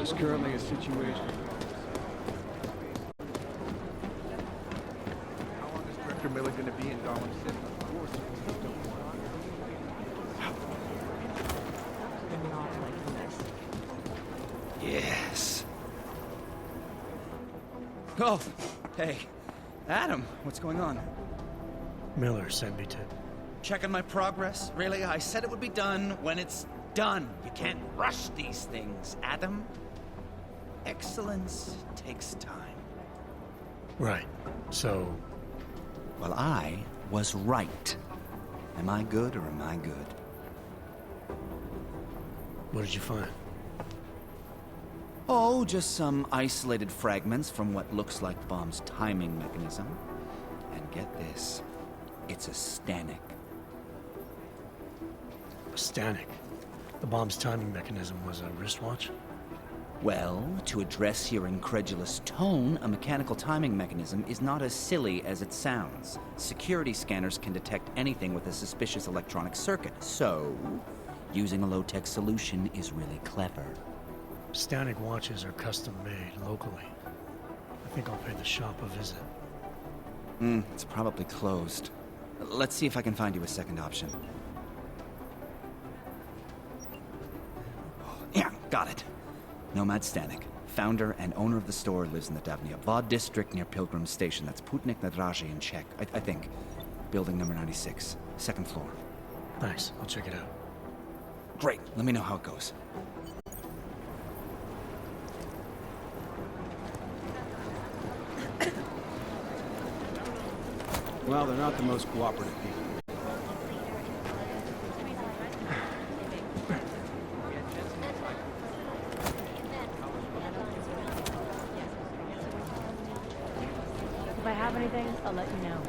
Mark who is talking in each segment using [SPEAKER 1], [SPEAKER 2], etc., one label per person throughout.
[SPEAKER 1] There's currently a situation. How long is Director Miller going to be in Gotham City? Of course,
[SPEAKER 2] Yes. Oh, hey. Adam, what's going on?
[SPEAKER 3] Miller sent me to...
[SPEAKER 2] Checking my progress? Really? I said it would be done when it's done. You can't rush these things, Adam. Excellence takes time.
[SPEAKER 3] Right. So...
[SPEAKER 2] Well, I was right. Am I good or am I good?
[SPEAKER 3] what did you find?
[SPEAKER 2] Oh, just some isolated fragments from what looks like the bomb's timing mechanism. And get this, it's a Stanek.
[SPEAKER 3] A Stanek. The bomb's timing mechanism was a wristwatch?
[SPEAKER 2] Well, to address your incredulous tone, a mechanical timing mechanism is not as silly as it sounds. Security scanners can detect anything with a suspicious electronic circuit, so using a low-tech solution is really clever.
[SPEAKER 3] Stanek watches are custom-made locally. I think I'll pay the shop a visit.
[SPEAKER 2] It's probably closed. Let's see if I can find you a second option. Yeah, got it. Nomad Stanek, founder and owner of the store, lives in the Davnia Vod district near Pilgrim Station. That's Putnik Nadraji in Czech, I think. Building number 96, second floor.
[SPEAKER 3] Thanks, I'll check it out.
[SPEAKER 2] Great, let me know how it goes.
[SPEAKER 1] Well, they're not the most cooperative people.
[SPEAKER 4] If I have anything, I'll let you know.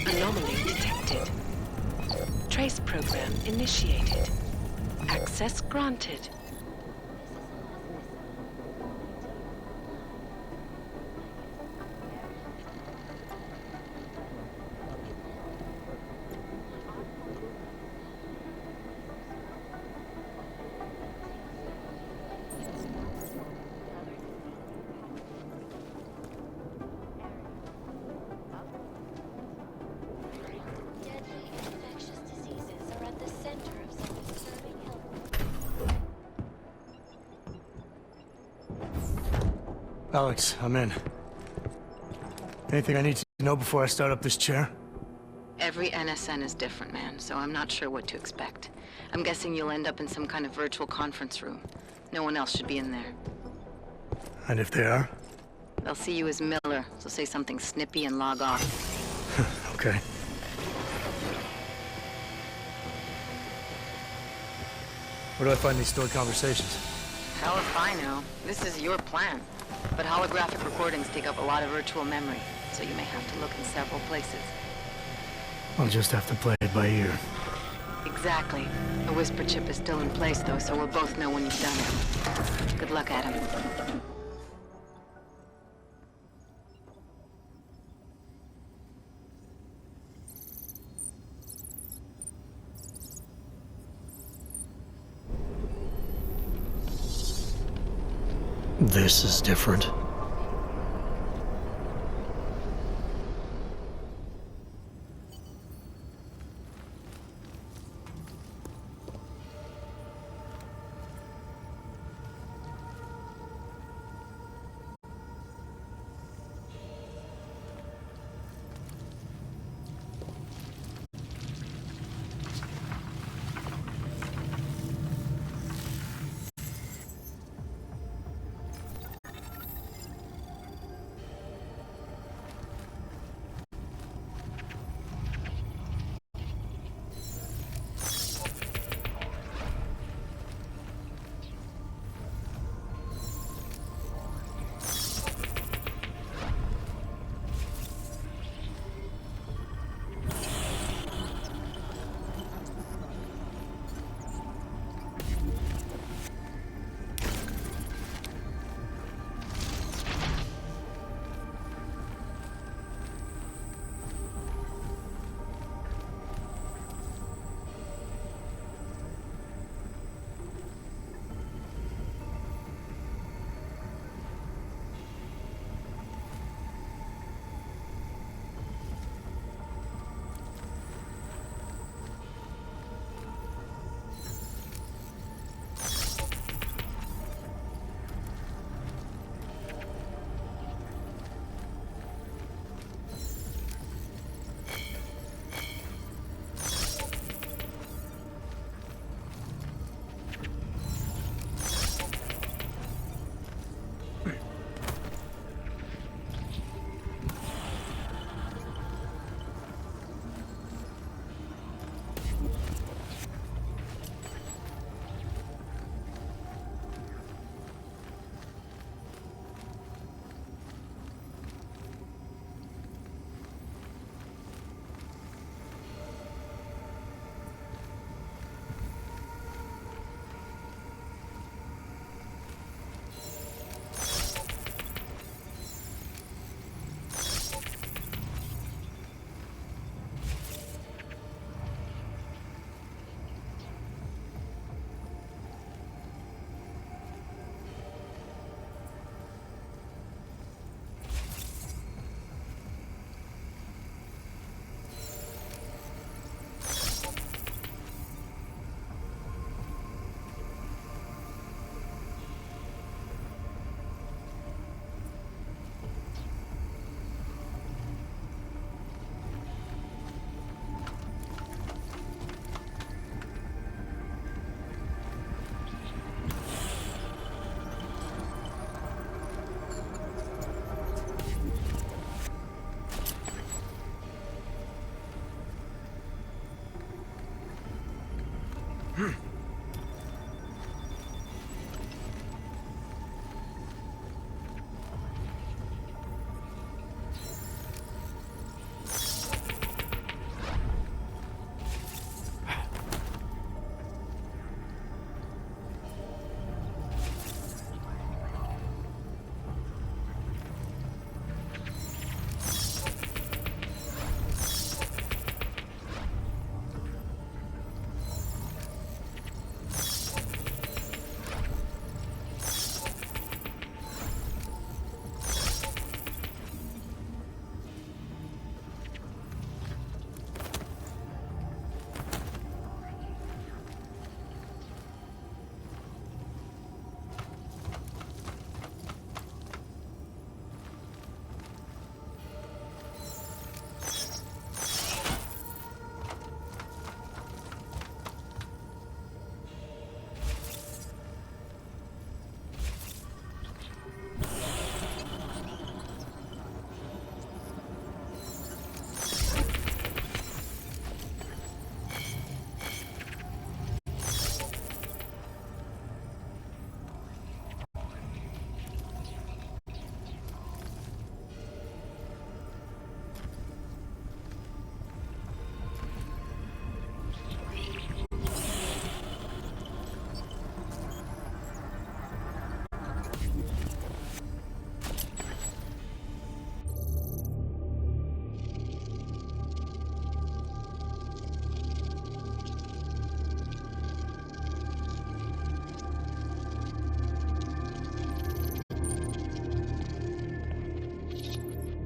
[SPEAKER 5] Anomaly detected. Trace program initiated. Access granted.
[SPEAKER 6] Deadly infectious diseases are at the center of some disturbing health.
[SPEAKER 3] Alex, I'm in. Anything I need to know before I start up this chair?
[SPEAKER 5] Every NSN is different, man, so I'm not sure what to expect. I'm guessing you'll end up in some kind of virtual conference room. No one else should be in there.
[SPEAKER 3] And if they are?
[SPEAKER 5] They'll see you as Miller, so say something snippy and log off.
[SPEAKER 3] Okay. Where do I find these stored conversations?
[SPEAKER 5] Hell if I know. This is your plan. But holographic recordings take up a lot of virtual memory, so you may have to look in several places.
[SPEAKER 3] I'll just have to play it by ear.
[SPEAKER 5] Exactly. The whisper chip is still in place, though, so we'll both know when you've done it. Good luck, Adam.
[SPEAKER 3] This is different.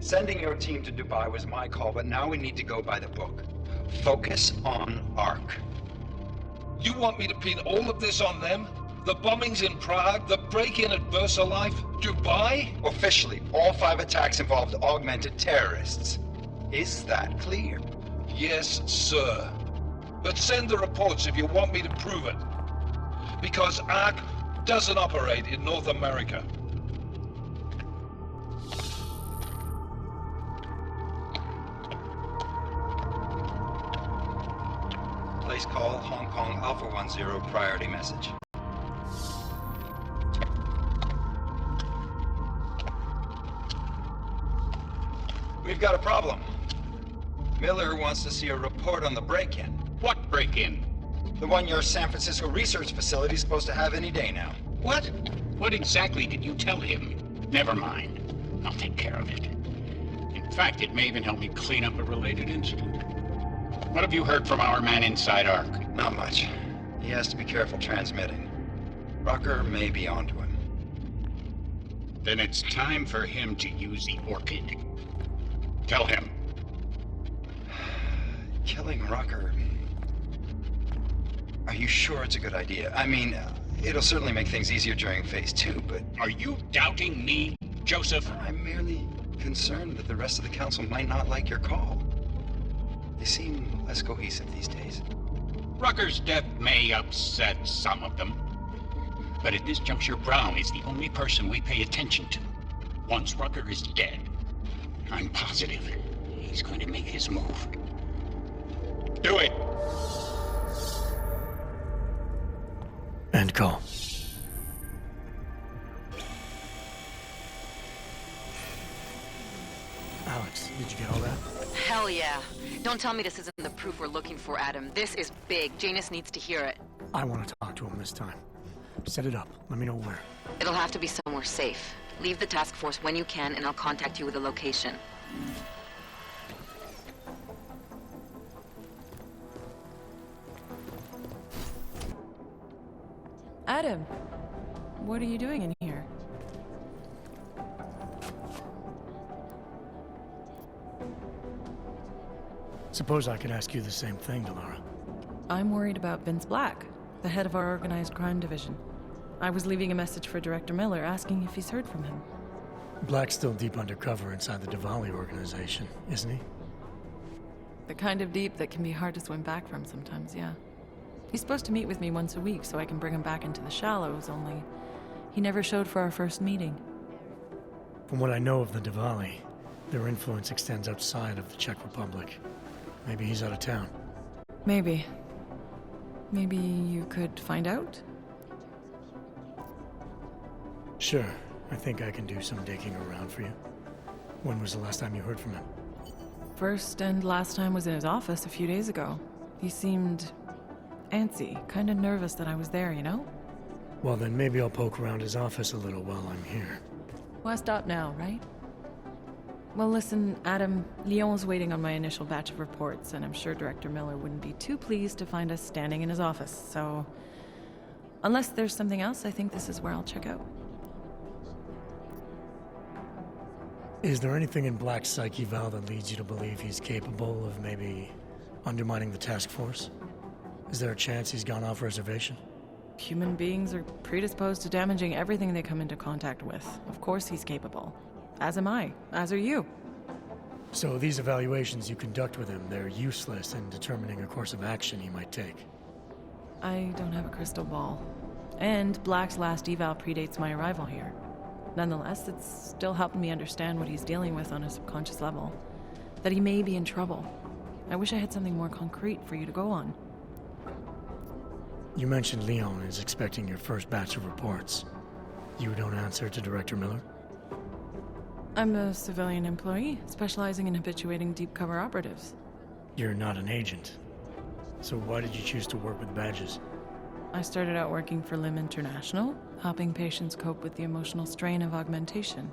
[SPEAKER 7] Sending your team to Dubai was my call, but now we need to go by the book. Focus on ARC.
[SPEAKER 8] You want me to pin all of this on them? The bombings in Prague, the break-in at VersaLife, Dubai?
[SPEAKER 7] Officially, all 5 attacks involved augmented terrorists. Is that clear?
[SPEAKER 8] Yes, sir. But send the reports if you want me to prove it. Because ARC doesn't operate in North America.
[SPEAKER 7] Place call Hong Kong Alpha 10 priority message. We've got a problem. Miller wants to see a report on the break-in.
[SPEAKER 9] What break-in?
[SPEAKER 7] The one your San Francisco research facility is supposed to have any day now.
[SPEAKER 9] What? What exactly did you tell him? Never mind. I'll take care of it. In fact, it may even help me clean up a related incident. What have you heard from our man inside ARC?
[SPEAKER 7] Not much. He has to be careful transmitting. Rucker may be onto him.
[SPEAKER 9] Then it's time for him to use the Orchid. Tell him.
[SPEAKER 7] Killing Rucker. Are you sure it's a good idea? I mean, it'll certainly make things easier during Phase 2, but...
[SPEAKER 9] Are you doubting me, Joseph?
[SPEAKER 7] I'm merely concerned that the rest of the council might not like your call. They seem less cohesive these days.
[SPEAKER 9] Rucker's death may upset some of them. But at this juncture, Brown is the only person we pay attention to. Once Rucker is dead, I'm positive he's going to make his move. Do it!
[SPEAKER 3] End call. Alex, did you get all that?
[SPEAKER 5] Hell yeah. Don't tell me this isn't the proof we're looking for, Adam. This is big. Janus needs to hear it.
[SPEAKER 3] I want to talk to him this time. Set it up. Let me know where.
[SPEAKER 5] It'll have to be somewhere safe. Leave the task force when you can, and I'll contact you with a location.
[SPEAKER 10] Adam, what are you doing in here?
[SPEAKER 3] Suppose I could ask you the same thing, Delara.
[SPEAKER 10] I'm worried about Vince Black, the head of our organized crime division. I was leaving a message for Director Miller asking if he's heard from him.
[SPEAKER 3] Black's still deep undercover inside the Diwali organization, isn't he?
[SPEAKER 10] The kind of deep that can be hard to swim back from sometimes, yeah. He's supposed to meet with me once a week so I can bring him back into the shallows, only he never showed for our first meeting.
[SPEAKER 3] From what I know of the Diwali, their influence extends outside of the Czech Republic. Maybe he's out of town.
[SPEAKER 10] Maybe. Maybe you could find out?
[SPEAKER 3] Sure. I think I can do some digging around for you. When was the last time you heard from him?
[SPEAKER 10] First and last time was in his office a few days ago. He seemed antsy, kind of nervous that I was there, you know?
[SPEAKER 3] Well, then maybe I'll poke around his office a little while I'm here.
[SPEAKER 10] Why stop now, right? Well, listen, Adam, Lyon's waiting on my initial batch of reports, and I'm sure Director Miller wouldn't be too pleased to find us standing in his office, so... Unless there's something else, I think this is where I'll check out.
[SPEAKER 3] Is there anything in Black's psyche, Val, that leads you to believe he's capable of maybe undermining the task force? Is there a chance he's gone off reservation?
[SPEAKER 10] Human beings are predisposed to damaging everything they come into contact with. Of course he's capable. As am I. As are you.
[SPEAKER 3] So these evaluations you conduct with him, they're useless in determining a course of action he might take.
[SPEAKER 10] I don't have a crystal ball. And Black's last eval predates my arrival here. Nonetheless, it's still helping me understand what he's dealing with on a subconscious level. That he may be in trouble. I wish I had something more concrete for you to go on.
[SPEAKER 3] You mentioned Leon is expecting your first batch of reports. You don't answer to Director Miller?
[SPEAKER 10] I'm a civilian employee, specializing in habituating deep cover operatives.
[SPEAKER 3] You're not an agent. So why did you choose to work with badges?
[SPEAKER 10] I started out working for LIM International, helping patients cope with the emotional strain of augmentation.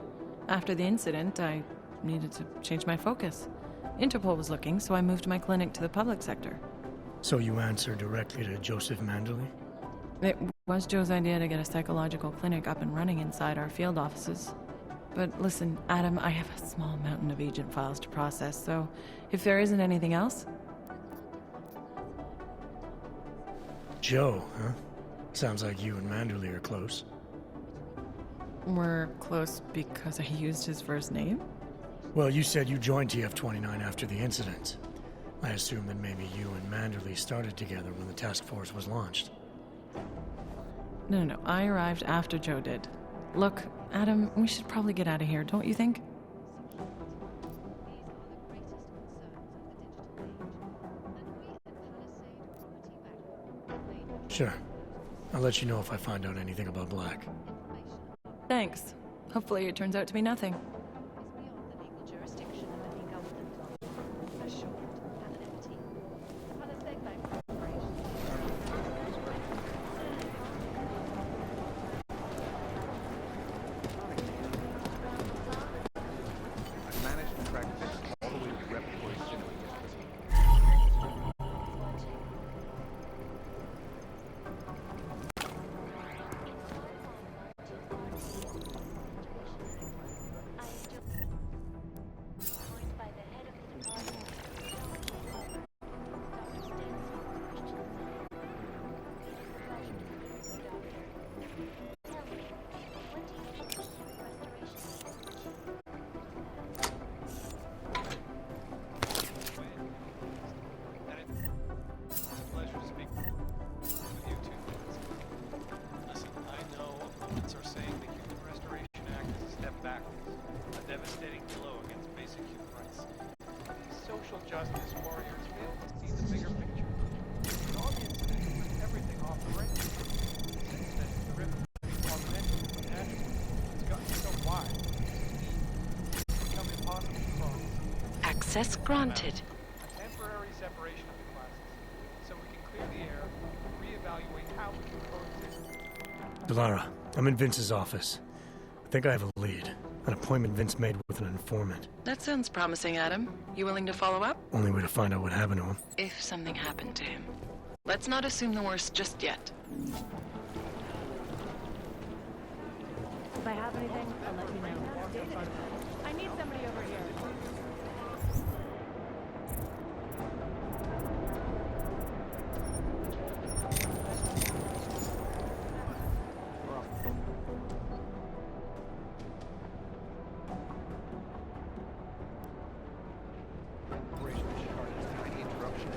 [SPEAKER 10] After the incident, I needed to change my focus. Interpol was looking, so I moved my clinic to the public sector.
[SPEAKER 3] So you answer directly to Joseph Mandley?
[SPEAKER 10] It was Joe's idea to get a psychological clinic up and running inside our field offices. But listen, Adam, I have a small mountain of agent files to process, so if there isn't anything else...
[SPEAKER 3] Joe, huh? Sounds like you and Manderley are close.
[SPEAKER 10] We're close because I used his first name?
[SPEAKER 3] Well, you said you joined TF-29 after the incident. I assume that maybe you and Manderley started together when the task force was launched.
[SPEAKER 10] No, I arrived after Joe did. Look, Adam, we should probably get out of here, don't you think?
[SPEAKER 3] Sure. I'll let you know if I find out anything about Black.
[SPEAKER 10] Thanks. Hopefully it turns out to be nothing.
[SPEAKER 1] I managed to track this all the way to the repertory cinema yesterday.
[SPEAKER 6] Joined by the head of the department. Tell me, when do you think the human restoration?
[SPEAKER 11] Pleasure to speak with you too. Listen, I know opponents are saying the Human Restoration Act is a step backwards, a devastating blow against basic human rights. These social justice warriors fail to see the bigger picture. The audience took everything off the rails. Since then, the rift between augmented and natural has gotten so wide, it's become impossible to cross.
[SPEAKER 5] Access granted.
[SPEAKER 11] A temporary separation of the classes, so we can clear the air and reevaluate how we can coexist.
[SPEAKER 3] Delara, I'm in Vince's office. I think I have a lead. An appointment Vince made with an informant.
[SPEAKER 10] That sounds promising, Adam. You willing to follow up?
[SPEAKER 3] Only way to find out what happened to him.
[SPEAKER 10] If something happened to him. Let's not assume the worst just yet.
[SPEAKER 4] If I have anything, I'll let you know. I need somebody over here.
[SPEAKER 1] Operation Charlotte's tiny interruption.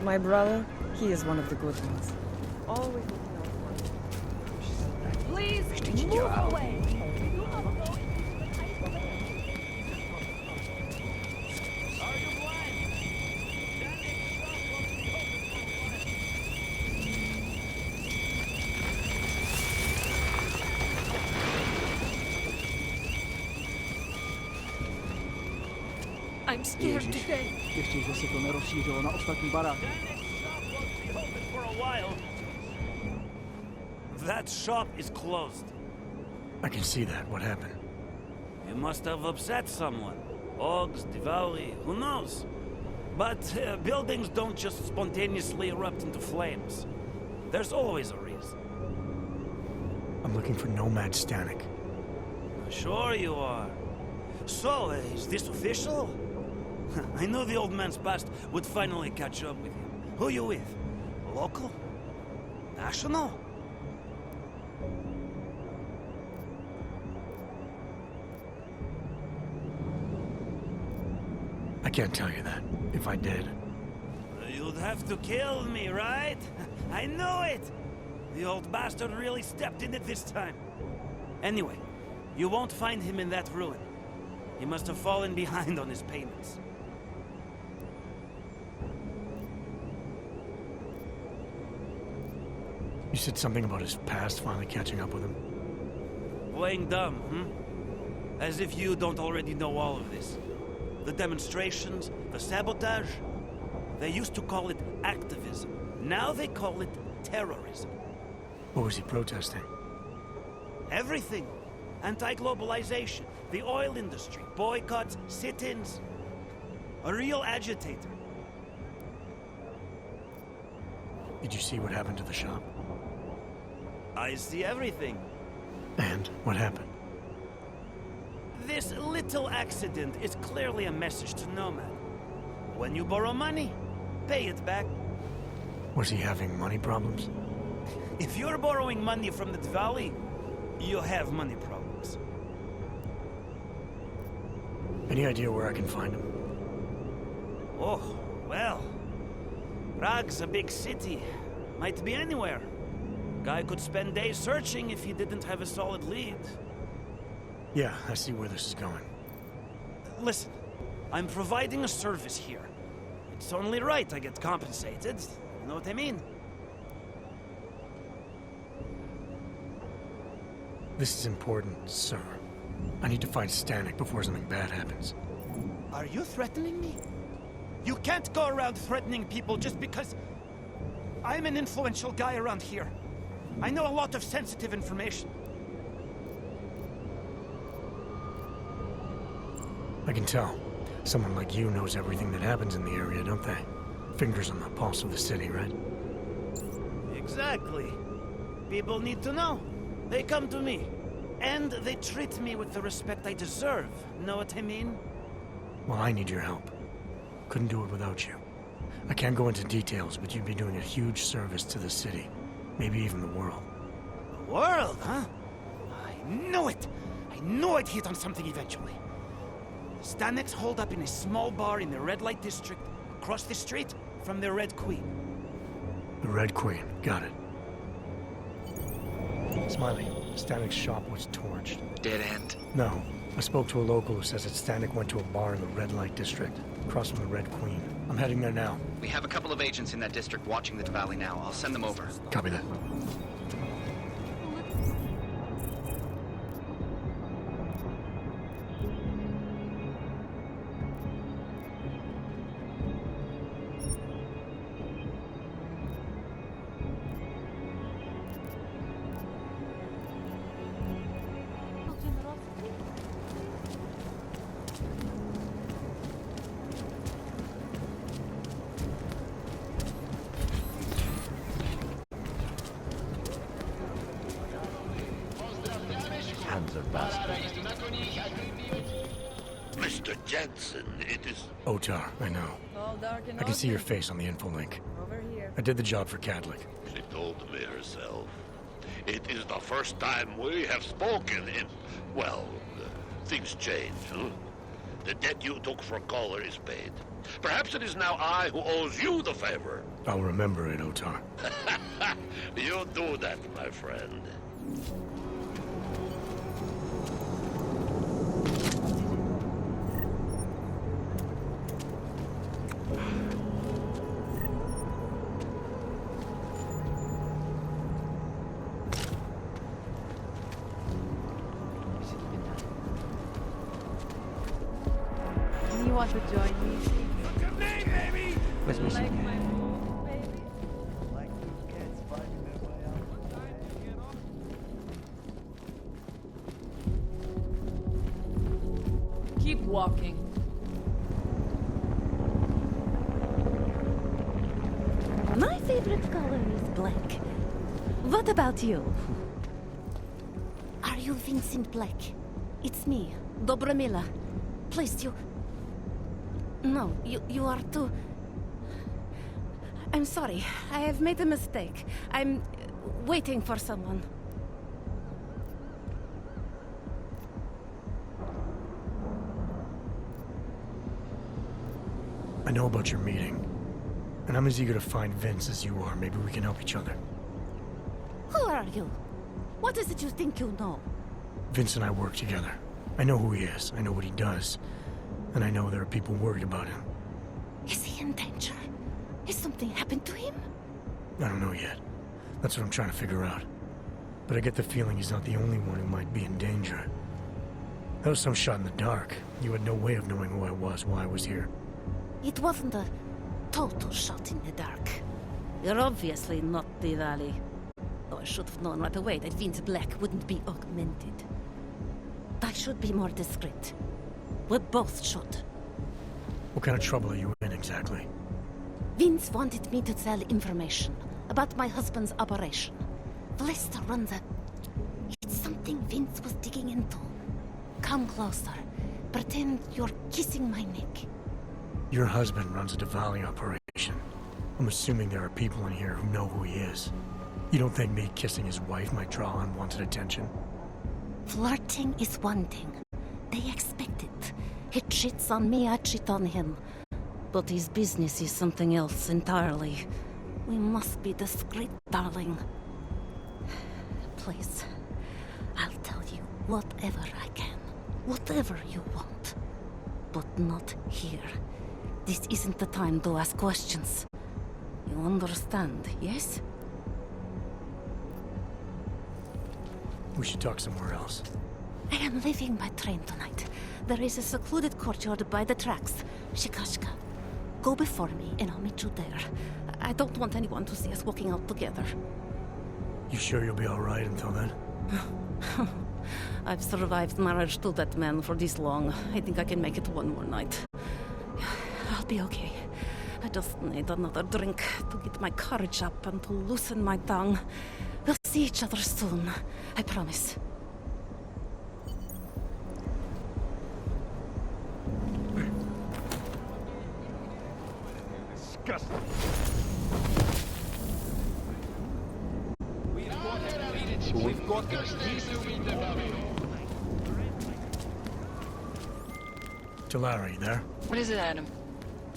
[SPEAKER 12] My brother, he is one of the good ones. Always looking out for me.
[SPEAKER 4] Please move away.
[SPEAKER 12] I'm scared to death.
[SPEAKER 13] For a while. That shop is closed.
[SPEAKER 3] I can see that. What happened?
[SPEAKER 13] You must have upset someone. Ogs, Diwali, who knows? But buildings don't just spontaneously erupt into flames. There's always a reason.
[SPEAKER 3] I'm looking for Nomad Stanek.
[SPEAKER 13] Sure you are. So, is this official? I knew the old man's past would finally catch up with you. Who you with? Local? National?
[SPEAKER 3] I can't tell you that. If I did.
[SPEAKER 13] You'd have to kill me, right? I knew it! The old bastard really stepped in it this time. Anyway, you won't find him in that ruin. He must have fallen behind on his payments.
[SPEAKER 3] You said something about his past finally catching up with him.
[SPEAKER 13] Playing dumb, hmm? As if you don't already know all of this. The demonstrations, the sabotage. They used to call it activism. Now they call it terrorism.
[SPEAKER 3] What was he protesting?
[SPEAKER 13] Everything. Anti-globalization, the oil industry, boycotts, sit-ins. A real agitator.
[SPEAKER 3] Did you see what happened to the shop?
[SPEAKER 13] I see everything.
[SPEAKER 3] And what happened?
[SPEAKER 13] This little accident is clearly a message to Nomad. When you borrow money, pay it back.
[SPEAKER 3] Was he having money problems?
[SPEAKER 13] If you're borrowing money from the Valley, you have money problems.
[SPEAKER 3] Any idea where I can find him?
[SPEAKER 13] Oh, well. Prague's a big city. Might be anywhere. Guy could spend days searching if he didn't have a solid lead.
[SPEAKER 3] Yeah, I see where this is going.
[SPEAKER 13] Listen, I'm providing a service here. It's only right I get compensated. You know what I mean?
[SPEAKER 3] This is important, sir. I need to find Stanek before something bad happens.
[SPEAKER 13] Are you threatening me? You can't go around threatening people just because I'm an influential guy around here. I know a lot of sensitive information.
[SPEAKER 3] I can tell. Someone like you knows everything that happens in the area, don't they? Fingers on the pulse of the city, right?
[SPEAKER 13] Exactly. People need to know. They come to me. And they treat me with the respect I deserve. Know what I mean?
[SPEAKER 3] Well, I need your help. Couldn't do it without you. I can't go into details, but you'd be doing a huge service to the city. Maybe even the world.
[SPEAKER 13] The world, huh? I knew it! I knew I'd hit on something eventually. Stanek's holed up in a small bar in the red light district, across the street from the Red Queen.
[SPEAKER 3] The Red Queen, got it. Smiley, Stanek's shop was torched.
[SPEAKER 7] Dead end?
[SPEAKER 3] No. I spoke to a local who says that Stanek went to a bar in the red light district, across from the Red Queen. I'm heading there now.
[SPEAKER 2] We have a couple of agents in that district watching the Valley now. I'll send them over.
[SPEAKER 3] Copy that.
[SPEAKER 14] Mr. Jensen, it is...
[SPEAKER 3] Otar, I know.
[SPEAKER 12] All dark and
[SPEAKER 3] I can see your
[SPEAKER 12] open.
[SPEAKER 3] face on the info link.
[SPEAKER 12] Over here.
[SPEAKER 3] I did the job for Cadlick.
[SPEAKER 14] She told me herself. It is the first time we have spoken in... Well, things change, huh? The debt you took for Caller is paid. Perhaps it is now I who owes you the favor.
[SPEAKER 3] I'll remember it, Otar.
[SPEAKER 14] You do that, my friend.
[SPEAKER 4] You want to join me?
[SPEAKER 2] Where's Missy?
[SPEAKER 4] Like my move, baby?
[SPEAKER 10] Keep walking.
[SPEAKER 15] My favorite color is black. What about you? Are you Vincent Black? It's me, Dobromila. Please, you... No, you are too... I'm sorry. I have made a mistake. I'm waiting for someone.
[SPEAKER 3] I know about your meeting. And I'm as eager to find Vince as you are. Maybe we can help each other.
[SPEAKER 15] Who are you? What is it you think you know?
[SPEAKER 3] Vince and I work together. I know who he is. I know what he does. And I know there are people worried about him.
[SPEAKER 15] Is he in danger? Has something happened to him?
[SPEAKER 3] I don't know yet. That's what I'm trying to figure out. But I get the feeling he's not the only one who might be in danger. That was some shot in the dark. You had no way of knowing who I was while I was here.
[SPEAKER 15] It wasn't a total shot in the dark. You're obviously not the Valley. Though I should have known right away that Vince Black wouldn't be augmented. I should be more discreet. We both should.
[SPEAKER 3] What kind of trouble are you in exactly?
[SPEAKER 15] Vince wanted me to tell information about my husband's operation. Vlesta runs a... It's something Vince was digging into. Come closer. Pretend you're kissing my neck.
[SPEAKER 3] Your husband runs a Diwali operation. I'm assuming there are people in here who know who he is. You don't think me kissing his wife might draw unwanted attention?
[SPEAKER 15] Flirting is one thing. They expect it. He cheats on me, I cheat on him. But his business is something else entirely. We must be discreet, darling. Please, I'll tell you whatever I can. Whatever you want. But not here. This isn't the time to ask questions. You understand, yes?
[SPEAKER 3] We should talk somewhere else.
[SPEAKER 15] I am leaving by train tonight. There is a secluded courtyard by the tracks. Shikashka. Go before me and I'll meet you there. I don't want anyone to see us walking out together.
[SPEAKER 3] You sure you'll be alright until then?
[SPEAKER 15] I've survived marriage to that man for this long. I think I can make it one more night. I'll be okay. I just need another drink to get my courage up and to loosen my tongue. We'll see each other soon. I promise.
[SPEAKER 1] Disgusting. We've got
[SPEAKER 3] Talara, are you there?
[SPEAKER 10] What is it, Adam?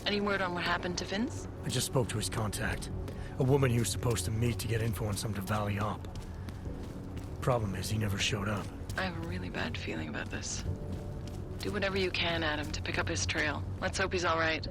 [SPEAKER 10] Any word on what happened to Vince?
[SPEAKER 3] I just spoke to his contact. A woman he was supposed to meet to get info on some Diwali op. Problem is, he never showed up.
[SPEAKER 10] I have a really bad feeling about this. Do whatever you can, Adam, to pick up his trail. Let's hope he's all right.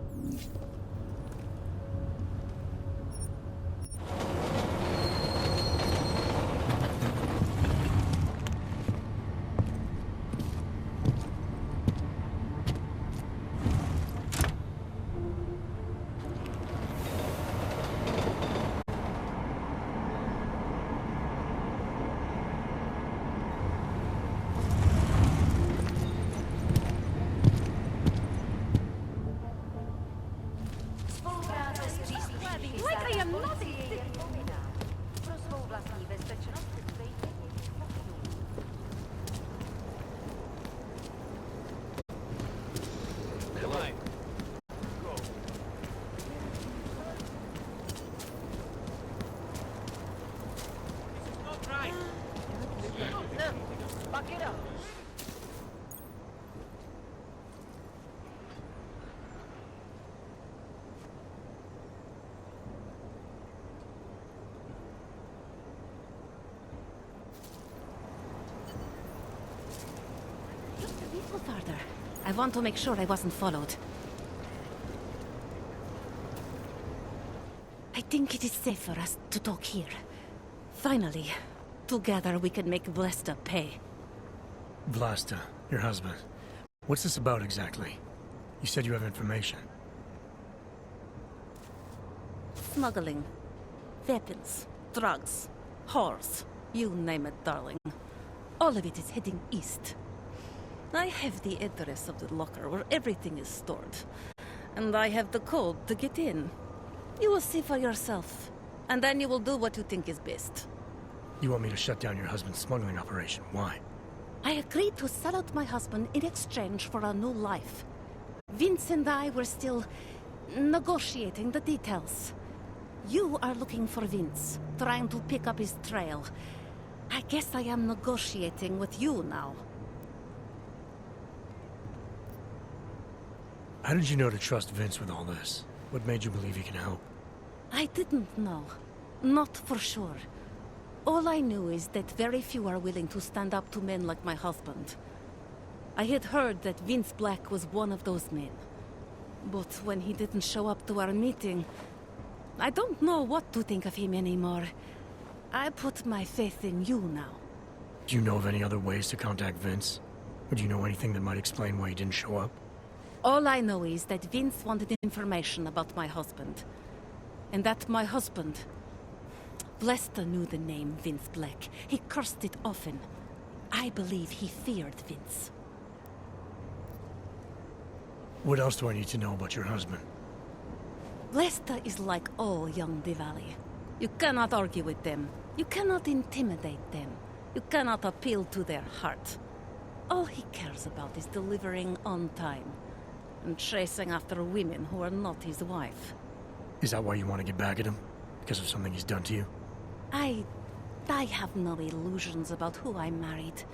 [SPEAKER 4] Like I am not pro svou vlastní bezpečnost dbejte jejich pokynů.
[SPEAKER 1] Line. Go. This is not right. No, back it up.
[SPEAKER 15] Just a little farther. I want to make sure I wasn't followed. I think it is safe for us to talk here. Finally, together we can make Vlesta pay.
[SPEAKER 3] Vlasta, your husband. What's this about exactly? You said you have information.
[SPEAKER 15] Smuggling. Weapons. Drugs. Whores. You name it, darling. All of it is heading east. I have the address of the locker where everything is stored. And I have the code to get in. You will see for yourself. And then you will do what you think is best.
[SPEAKER 3] You want me to shut down your husband's smuggling operation. Why?
[SPEAKER 15] I agreed to sell out my husband in exchange for a new life. Vince and I were still negotiating the details. You are looking for Vince, trying to pick up his trail. I guess I am negotiating with you now.
[SPEAKER 3] How did you know to trust Vince with all this? What made you believe he can help?
[SPEAKER 15] I didn't know. Not for sure. All I knew is that very few are willing to stand up to men like my husband. I had heard that Vince Black was one of those men. But when he didn't show up to our meeting, I don't know what to think of him anymore. I put my faith in you now.
[SPEAKER 3] Do you know of any other ways to contact Vince? Or do you know anything that might explain why he didn't show up?
[SPEAKER 15] All I know is that Vince wanted information about my husband. And that my husband... Lester knew the name Vince Black. He cursed it often. I believe he feared Vince.
[SPEAKER 3] What else do I need to know about your husband?
[SPEAKER 15] Lester is like all young Diwali. You cannot argue with them. You cannot intimidate them. You cannot appeal to their heart. All he cares about is delivering on time. And chasing after women who are not his wife.
[SPEAKER 3] Is that why you want to get back at him? Because of something he's done to you?
[SPEAKER 15] I have no illusions about who I married.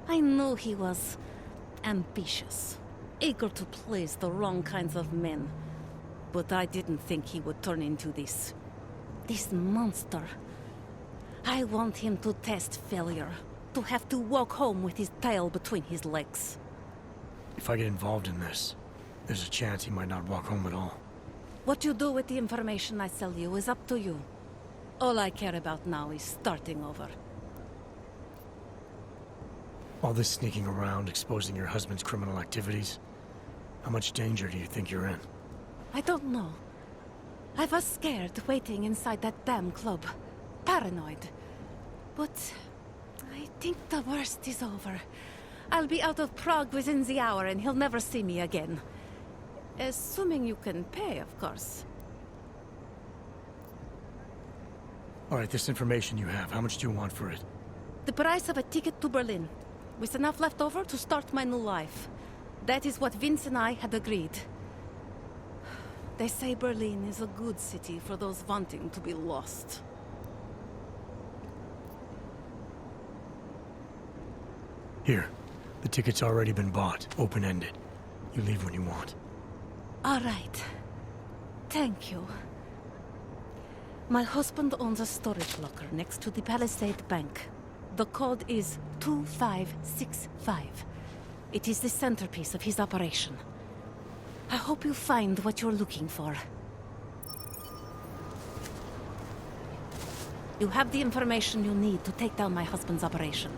[SPEAKER 15] I knew he was ambitious, eager to please the wrong kinds of men. But I didn't think he would turn into this monster. I want him to test failure, to have to walk home with his tail between his legs.
[SPEAKER 3] If I get involved in this, there's a chance he might not walk home at all.
[SPEAKER 15] What you do with the information I sell you is up to you. All I care about now is starting over.
[SPEAKER 3] All this sneaking around, exposing your husband's criminal activities, how much danger do you think you're in?
[SPEAKER 15] I don't know. I was scared waiting inside that damn club. Paranoid. But I think the worst is over. I'll be out of Prague within the hour and he'll never see me again. Assuming you can pay, of course.
[SPEAKER 3] All right, this information you have, how much do you want for it?
[SPEAKER 15] The price of a ticket to Berlin, with enough left over to start my new life. That is what Vince and I had agreed. They say Berlin is a good city for those wanting to be lost.
[SPEAKER 3] Here, the ticket's already been bought, open-ended. You leave when you want.
[SPEAKER 15] All right. Thank you. My husband owns a storage locker next to the Palisade Bank. The code is 2565. It is the centerpiece of his operation. I hope you find what you're looking for. You have the information you need to take down my husband's operation.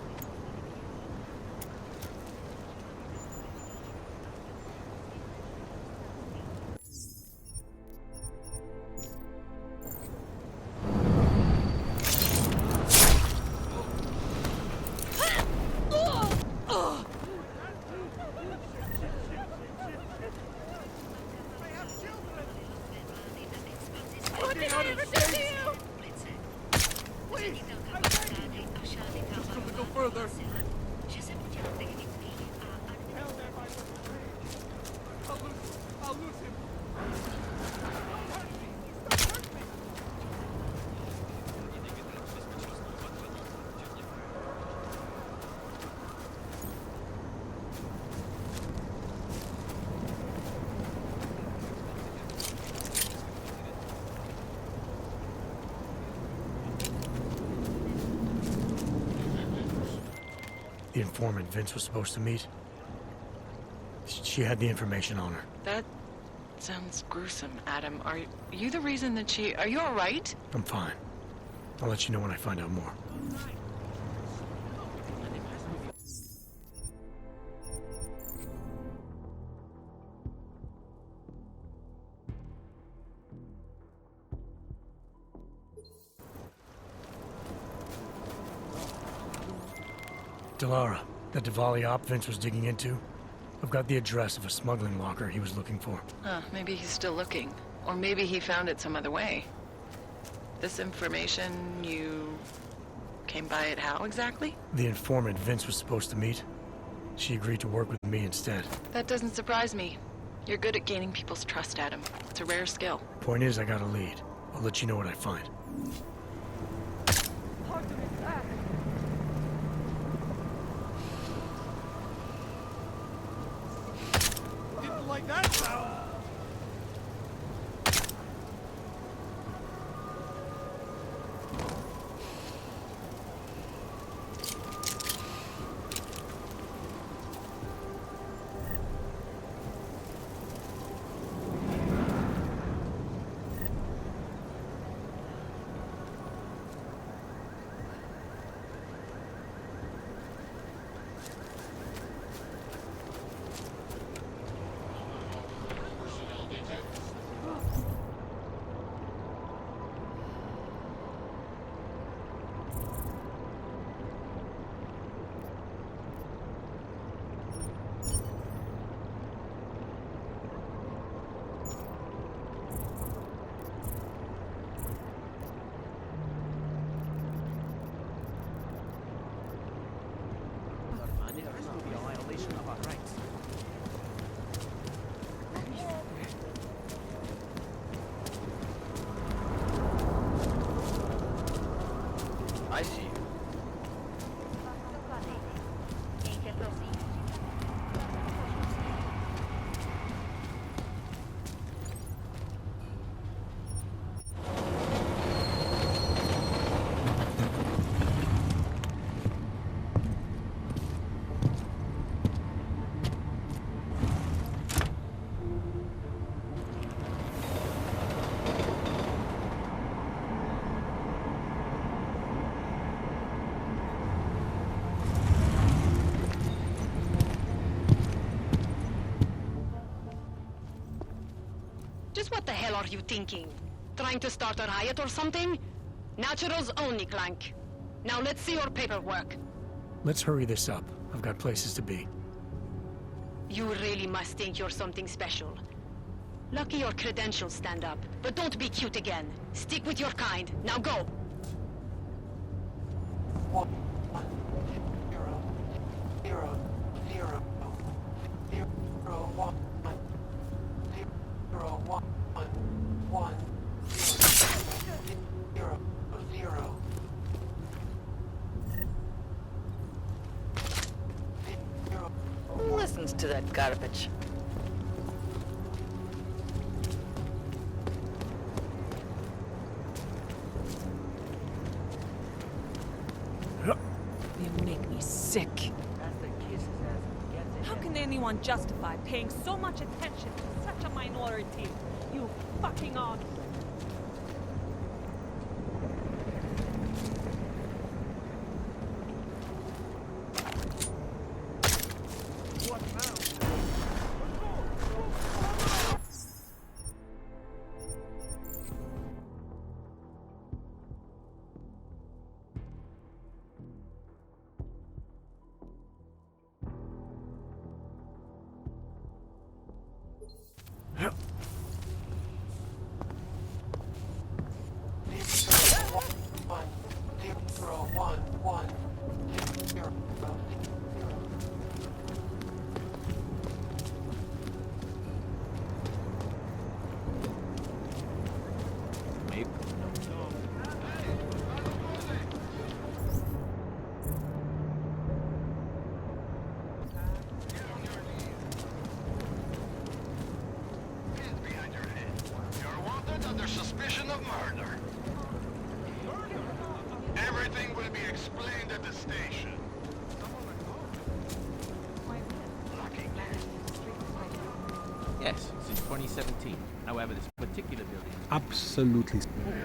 [SPEAKER 3] The informant Vince was supposed to meet? She had the information on her.
[SPEAKER 16] That sounds gruesome, Adam. Are you the reason that she... Are you all right?
[SPEAKER 3] I'm fine. I'll let you know when I find out more. Delara, that Diwali op Vince was digging into? I've got the address of a smuggling locker he was looking for.
[SPEAKER 16] Maybe he's still looking. Or maybe he found it some other way. This information, you came by it how exactly?
[SPEAKER 3] The informant Vince was supposed to meet. She agreed to work with me instead.
[SPEAKER 16] That doesn't surprise me. You're good at gaining people's trust, Adam. It's a rare skill.
[SPEAKER 3] Point is, I got a lead. I'll let you know what I find.
[SPEAKER 11] Didn't like that sound.
[SPEAKER 17] I see you.
[SPEAKER 18] Just what the hell are you thinking? Trying to start a riot or something? Naturals only, Clank. Now let's see your paperwork.
[SPEAKER 3] Let's hurry this up. I've got places to be.
[SPEAKER 18] You really must think you're something special. Lucky your credentials stand up, but don't be cute again. Stick with your kind. Now go!
[SPEAKER 16] Who listens to that garbage?
[SPEAKER 12] You make me sick. How can anyone justify paying so much attention to such a minority? You fucking are.
[SPEAKER 1] Under suspicion of murder. Everything will be explained at the station.
[SPEAKER 17] Yes, since 2017. However, this particular building...
[SPEAKER 19] Absolutely.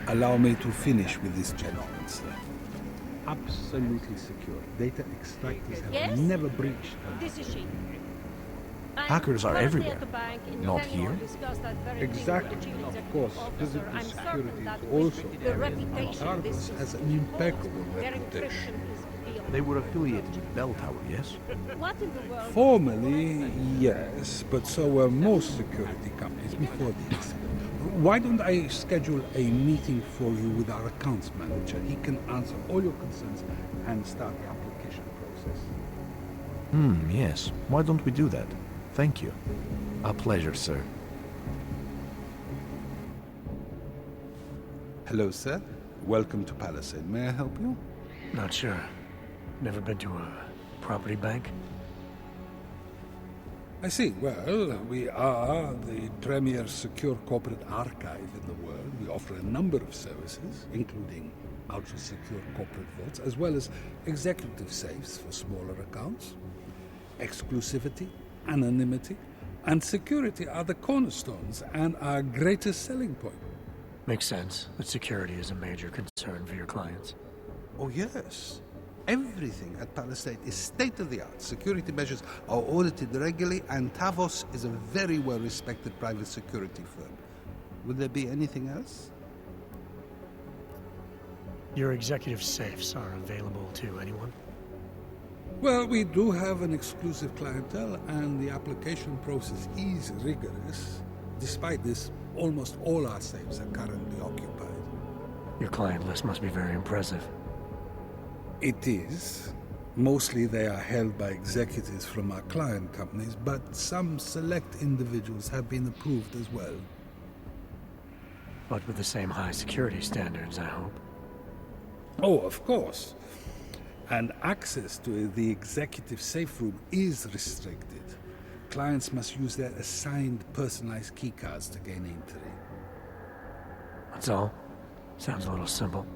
[SPEAKER 19] Allow me to finish with this gentleman, sir. Absolutely secure. Data extractors have
[SPEAKER 4] Yes?
[SPEAKER 19] never breached.
[SPEAKER 4] This is she.
[SPEAKER 3] Hackers are everywhere. Not here.
[SPEAKER 19] Exactly. Of course, physical security is also Targus has an impeccable reputation.
[SPEAKER 1] They were affiliated with Bell Tower, yes?
[SPEAKER 4] What in the world?
[SPEAKER 19] Formally, yes, but so were most security companies before the incident. Why don't I schedule a meeting for you with our accounts manager? He can answer all your concerns and start the application process.
[SPEAKER 1] Yes. Why don't we do that? Thank you. A pleasure, sir.
[SPEAKER 19] Hello, sir. Welcome to Palisade. May I help you?
[SPEAKER 3] Not sure. Never been to a property bank?
[SPEAKER 19] I see. Well, we are the premier secure corporate archive in the world. We offer a number of services, including ultra-secure corporate vaults, as well as executive safes for smaller accounts. Exclusivity, anonymity, and security are the cornerstones and our greatest selling point.
[SPEAKER 3] Makes sense that security is a major concern for your clients.
[SPEAKER 19] Oh, yes. Everything at Palisade is state-of-the-art. Security measures are audited regularly, and Tavos is a very well-respected private security firm. Would there be anything else?
[SPEAKER 3] Your executive safes are available to anyone?
[SPEAKER 19] Well, we do have an exclusive clientele, and the application process is rigorous. Despite this, almost all our safes are currently occupied.
[SPEAKER 3] Your client list must be very impressive.
[SPEAKER 19] It is. Mostly they are held by executives from our client companies, but some select individuals have been approved as well.
[SPEAKER 3] But with the same high security standards, I hope.
[SPEAKER 19] Oh, of course. And access to the executive safe room is restricted. Clients must use their assigned personalized keycards to gain entry.
[SPEAKER 3] That's all? Sounds a little simple.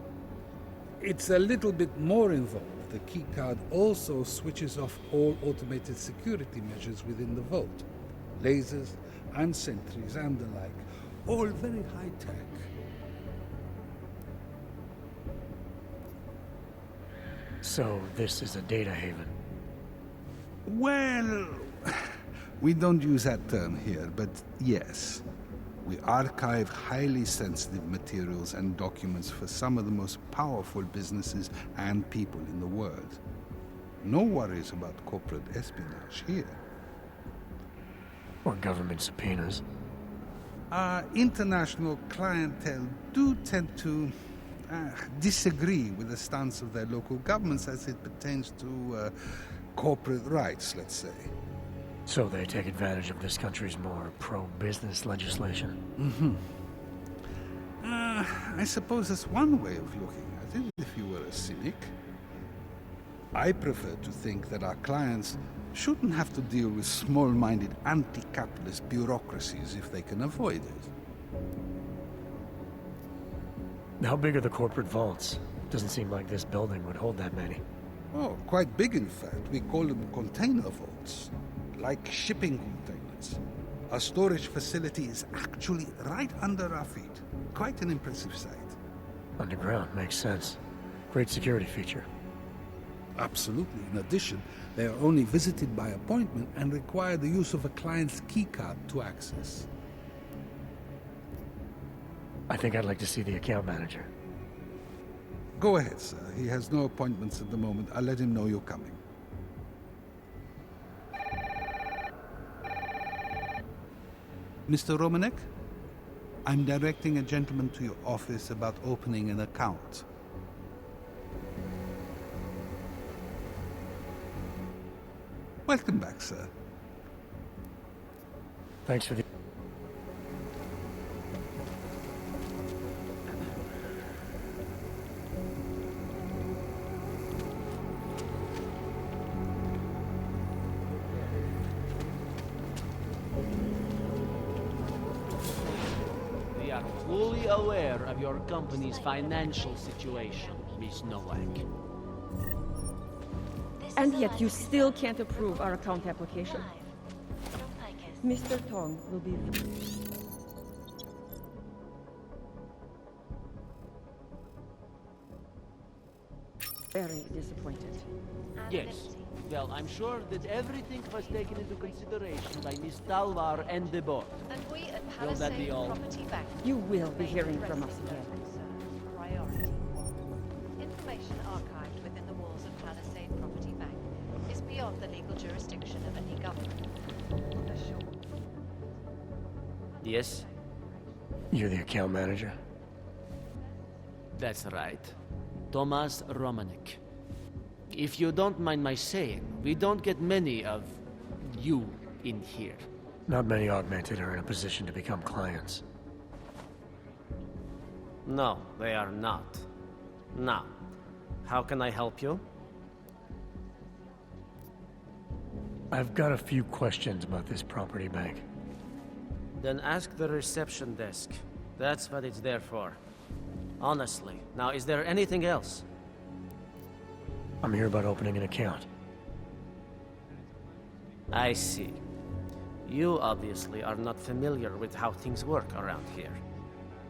[SPEAKER 19] It's a little bit more involved. The keycard also switches off all automated security measures within the vault. Lasers and sentries and the like. All very high-tech.
[SPEAKER 3] So this is a data haven?
[SPEAKER 19] Well, we don't use that term here, but yes. We archive highly sensitive materials and documents for some of the most powerful businesses and people in the world. No worries about corporate espionage here.
[SPEAKER 3] Or government subpoenas.
[SPEAKER 19] Our international clientele do tend to disagree with the stance of their local governments as it pertains to corporate rights, let's say.
[SPEAKER 3] So they take advantage of this country's more pro-business legislation?
[SPEAKER 19] I suppose that's one way of looking at it, if you were a cynic. I prefer to think that our clients shouldn't have to deal with small-minded anti-capitalist bureaucracies if they can avoid it.
[SPEAKER 3] How big are the corporate vaults? Doesn't seem like this building would hold that many.
[SPEAKER 19] Oh, quite big in fact. We call them container vaults. Like shipping containers. Our storage facility is actually right under our feet. Quite an impressive sight.
[SPEAKER 3] Underground, makes sense. Great security feature.
[SPEAKER 19] Absolutely. In addition, they are only visited by appointment and require the use of a client's keycard to access.
[SPEAKER 3] I think I'd like to see the account manager.
[SPEAKER 19] Go ahead, sir. He has no appointments at the moment. I'll let him know you're coming. Mr. Romanek, I'm directing a gentleman to your office about opening an account. Welcome back, sir.
[SPEAKER 3] Thanks for the...
[SPEAKER 20] We are fully aware of your company's financial situation, Miss Nowak.
[SPEAKER 12] And yet you still can't approve our account application. Mr. Tong will be... very disappointed.
[SPEAKER 20] Yes. Well, I'm sure that everything was taken into consideration by Miss Talvar and the board.
[SPEAKER 4] And we at
[SPEAKER 20] Will that be
[SPEAKER 4] Palisade
[SPEAKER 20] all?
[SPEAKER 4] Property Bank
[SPEAKER 12] You will be hearing from us again.
[SPEAKER 4] priority. Information archived within the walls of Palisade Property Bank is beyond the legal jurisdiction of any government.
[SPEAKER 20] Yes?
[SPEAKER 3] You're the account manager?
[SPEAKER 20] That's right. Tomas Romanek. If you don't mind my saying, we don't get many of you in here.
[SPEAKER 3] Not many augmented are in a position to become clients.
[SPEAKER 20] No, they are not. Now, how can I help you?
[SPEAKER 3] I've got a few questions about this property bank.
[SPEAKER 20] Then ask the reception desk. That's what it's there for. Honestly. Now, is there anything else?
[SPEAKER 3] I'm here about opening an account.
[SPEAKER 20] I see. You obviously are not familiar with how things work around here.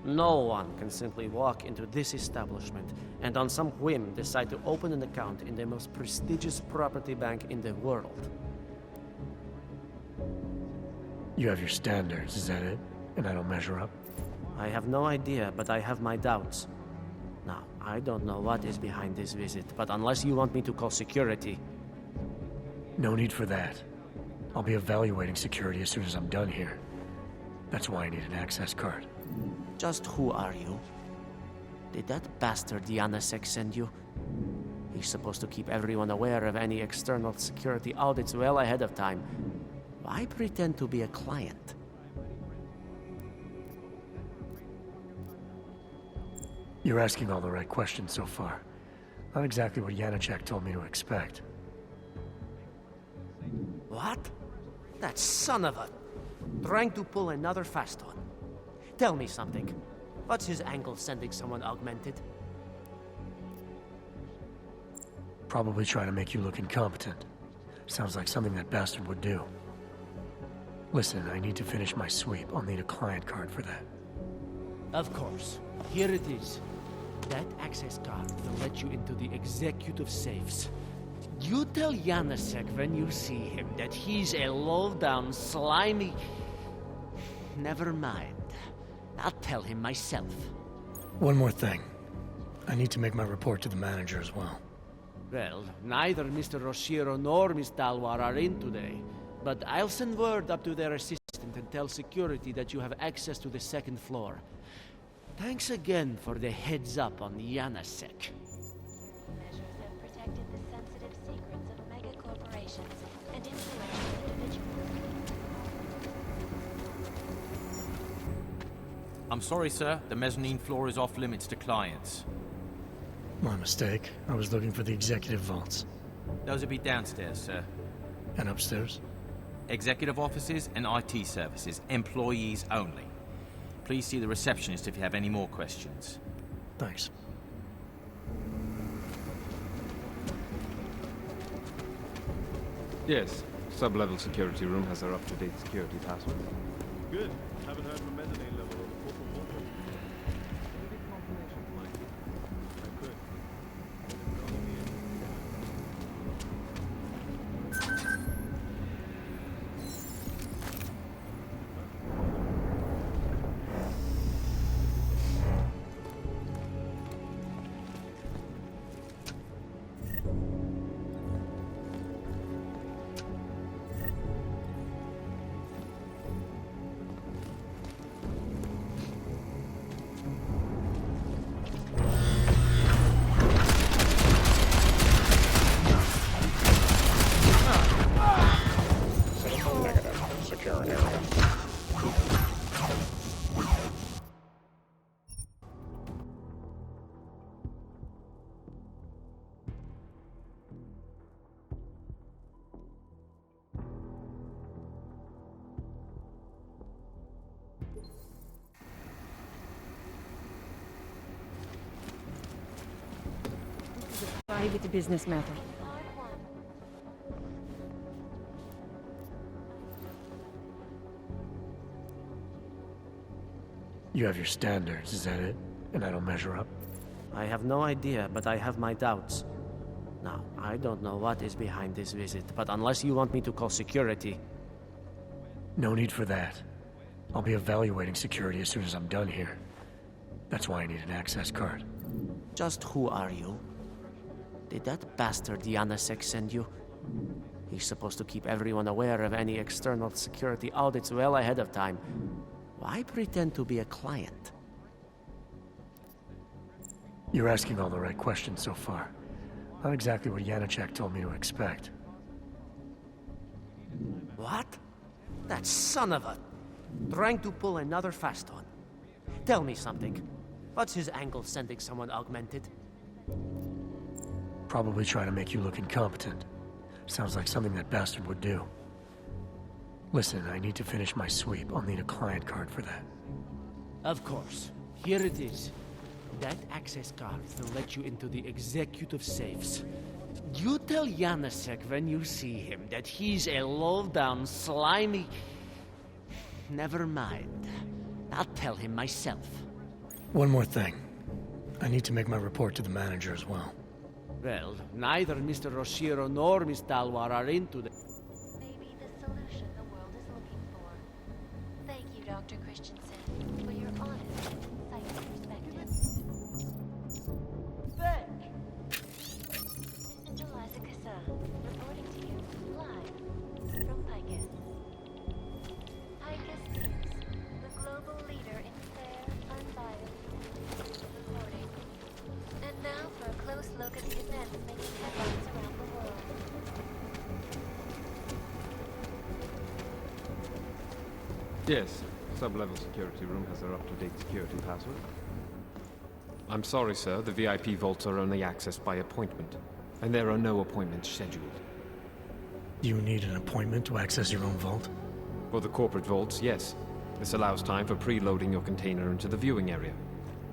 [SPEAKER 20] No one can simply walk into this establishment and on some whim decide to open an account in the most prestigious property bank in the world.
[SPEAKER 3] You have your standards, is that it? And I don't measure up?
[SPEAKER 20] I have no idea, but I have my doubts. Now, I don't know what is behind this visit, but unless you want me to call security...
[SPEAKER 3] No need for that. I'll be evaluating security as soon as I'm done here. That's why I need an access card.
[SPEAKER 20] Just who are you? Did that bastard Janasek send you? He's supposed to keep everyone aware of any external security audits well ahead of time. Why pretend to be a client?
[SPEAKER 3] You're asking all the right questions so far. Not exactly what Janacek told me to expect.
[SPEAKER 20] What? That son of a... Trying to pull another fast one. Tell me something. What's his angle sending someone augmented?
[SPEAKER 3] Probably trying to make you look incompetent. Sounds like something that bastard would do. Listen, I need to finish my sweep. I'll need a client card for that.
[SPEAKER 20] Of course. Here it is. That access card will let you into the executive safes. You tell Janacek when you see him that he's a low-down, slimy... Never mind. I'll tell him myself.
[SPEAKER 3] One more thing. I need to make my report to the manager as well.
[SPEAKER 20] Well, neither Mr. Roshiro nor Miss Talwar are in today, but I'll send word up to their assistant and tell security that you have access to the second floor. Thanks again for the heads up on Janacek.
[SPEAKER 6] Measures have protected the sensitive secrets of mega corporations and influential individuals.
[SPEAKER 17] I'm sorry, sir. The mezzanine floor is off limits to clients.
[SPEAKER 3] My mistake. I was looking for the executive vaults.
[SPEAKER 17] Those would be downstairs, sir.
[SPEAKER 3] And upstairs?
[SPEAKER 17] Executive offices and IT services. Employees only. Please see the receptionist if you have any more questions.
[SPEAKER 3] Thanks.
[SPEAKER 21] Yes. Sub-level security room has our up-to-date security password.
[SPEAKER 22] Good. Haven't heard from mezzanine level or the corporal vault. Maybe confirmation might be. I could. But it would only be
[SPEAKER 12] Private business matter.
[SPEAKER 3] You have your standards, is that it? And I don't measure up?
[SPEAKER 20] I have no idea, but I have my doubts. Now, I don't know what is behind this visit, but unless you want me to call security...
[SPEAKER 3] No need for that. I'll be evaluating security as soon as I'm done here. That's why I need an access card.
[SPEAKER 20] Just who are you? Did that bastard Janacek send you? He's supposed to keep everyone aware of any external security audits well ahead of time. Why pretend to be a client?
[SPEAKER 3] You're asking all the right questions so far. Not exactly what Janacek told me to expect.
[SPEAKER 20] What? That son of a... Trying to pull another fast one. Tell me something. What's his angle sending someone augmented?
[SPEAKER 3] Probably trying to make you look incompetent. Sounds like something that bastard would do. Listen, I need to finish my sweep. I'll need a client card for that.
[SPEAKER 20] Of course. Here it is. That access card will let you into the executive safes. You tell Janacek when you see him that he's a low-down, slimy... Never mind. I'll tell him myself.
[SPEAKER 3] One more thing. I need to make my report to the manager as well.
[SPEAKER 20] Well, neither Mr. Roshiro nor Miss Talwar are in today.
[SPEAKER 6] Maybe the solution the world is looking for. Thank you, Dr. Christensen, for your honest and insightful perspective. This is Eliza Kassa, reporting to you live from Picus. Picus News, the global leader in fair, unbiased reporting. And now for a close look at the events making headlines around the world.
[SPEAKER 21] Yes. Sub-level security room has our up-to-date security password. I'm sorry, sir. The VIP vaults are only accessed by appointment, and there are no appointments scheduled.
[SPEAKER 3] You need an appointment to access your own vault?
[SPEAKER 21] For the corporate vaults, yes. This allows time for preloading your container into the viewing area.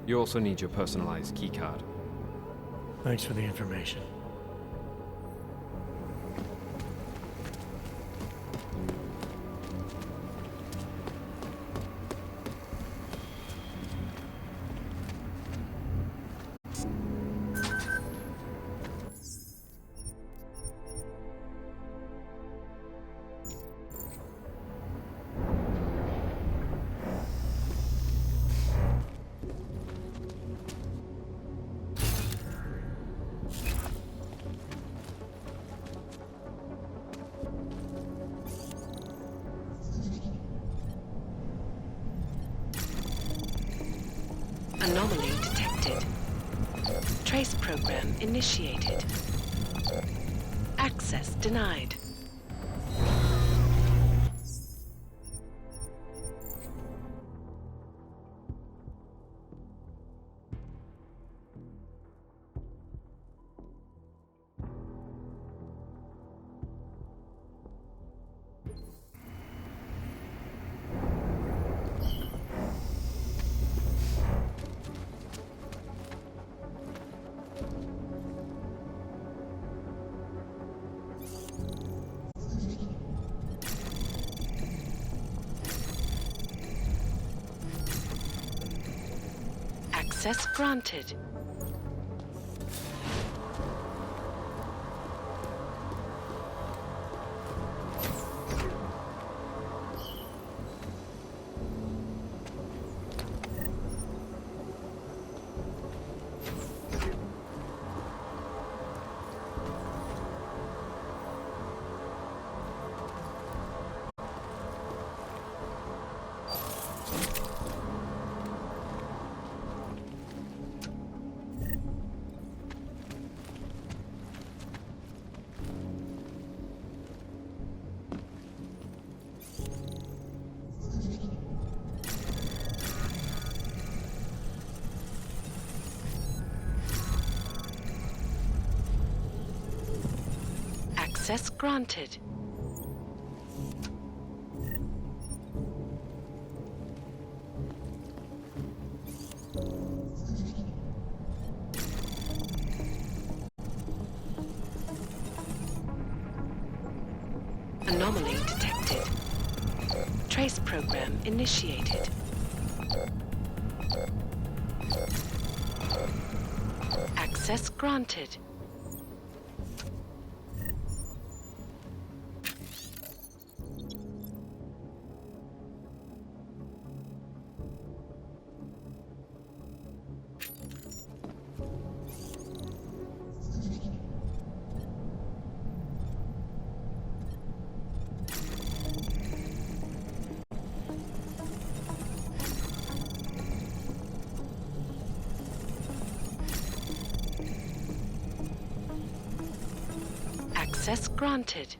[SPEAKER 21] You also need your personalized keycard.
[SPEAKER 3] Thanks for the information.
[SPEAKER 8] Anomaly detected. Trace program initiated. Access denied. Access granted. Access granted. Anomaly detected. Trace program initiated. Access granted. Access granted.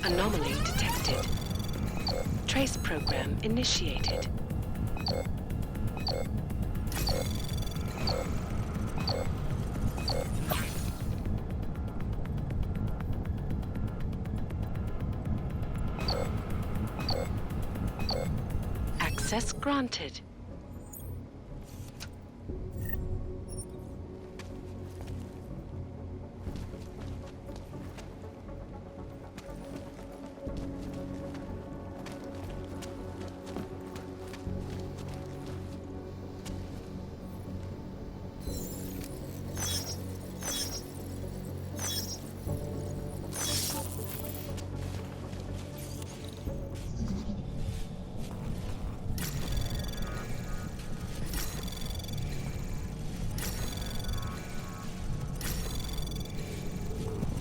[SPEAKER 8] Anomaly detected. Trace program initiated. Access granted.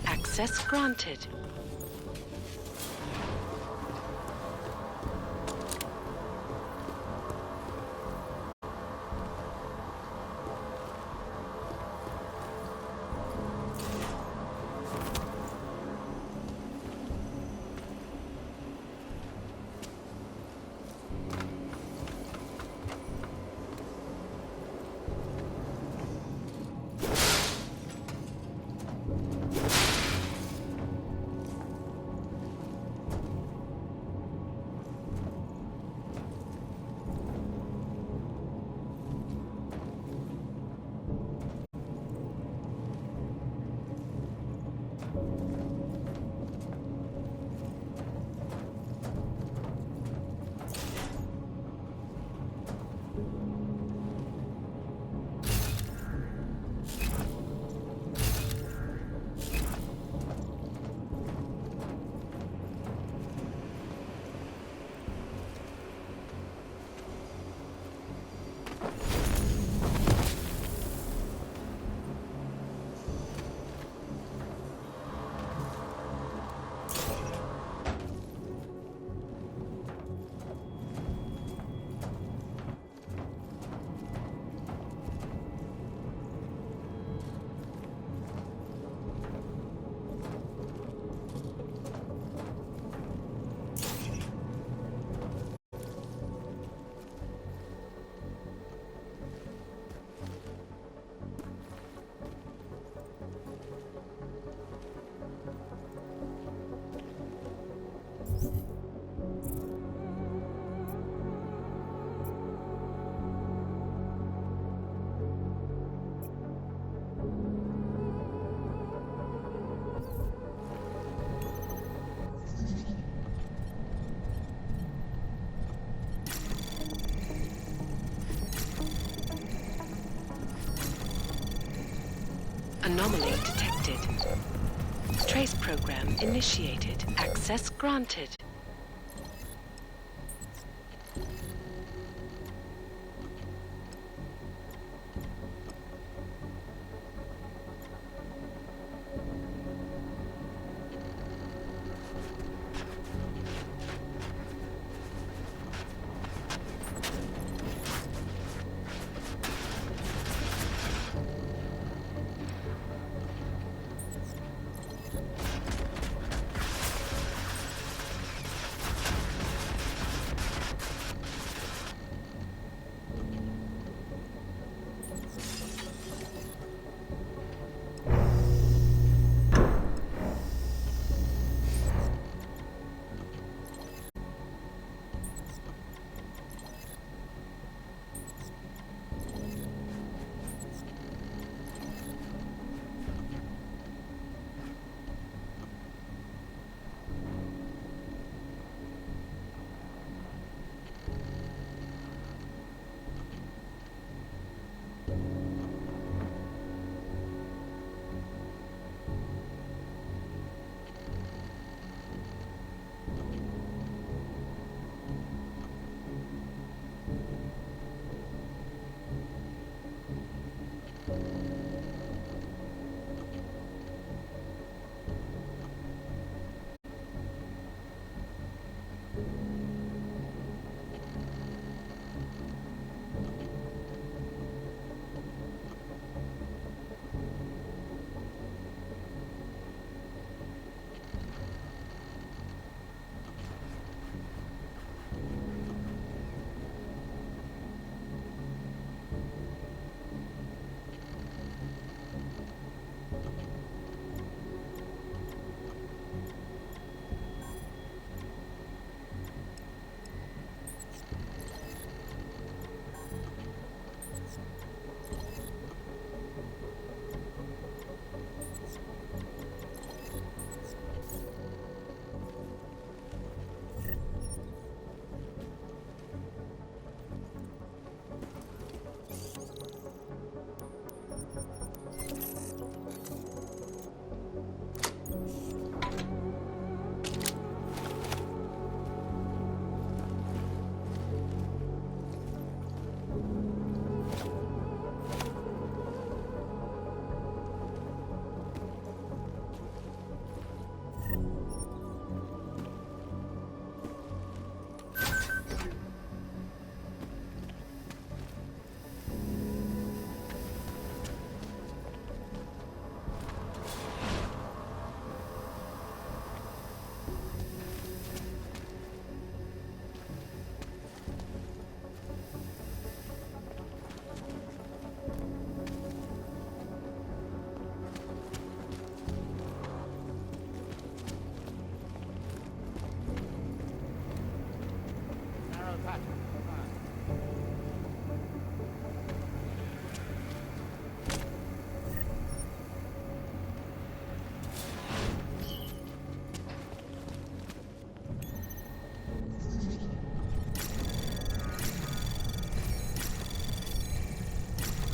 [SPEAKER 8] Access granted. Anomaly detected. Trace program initiated. Access granted.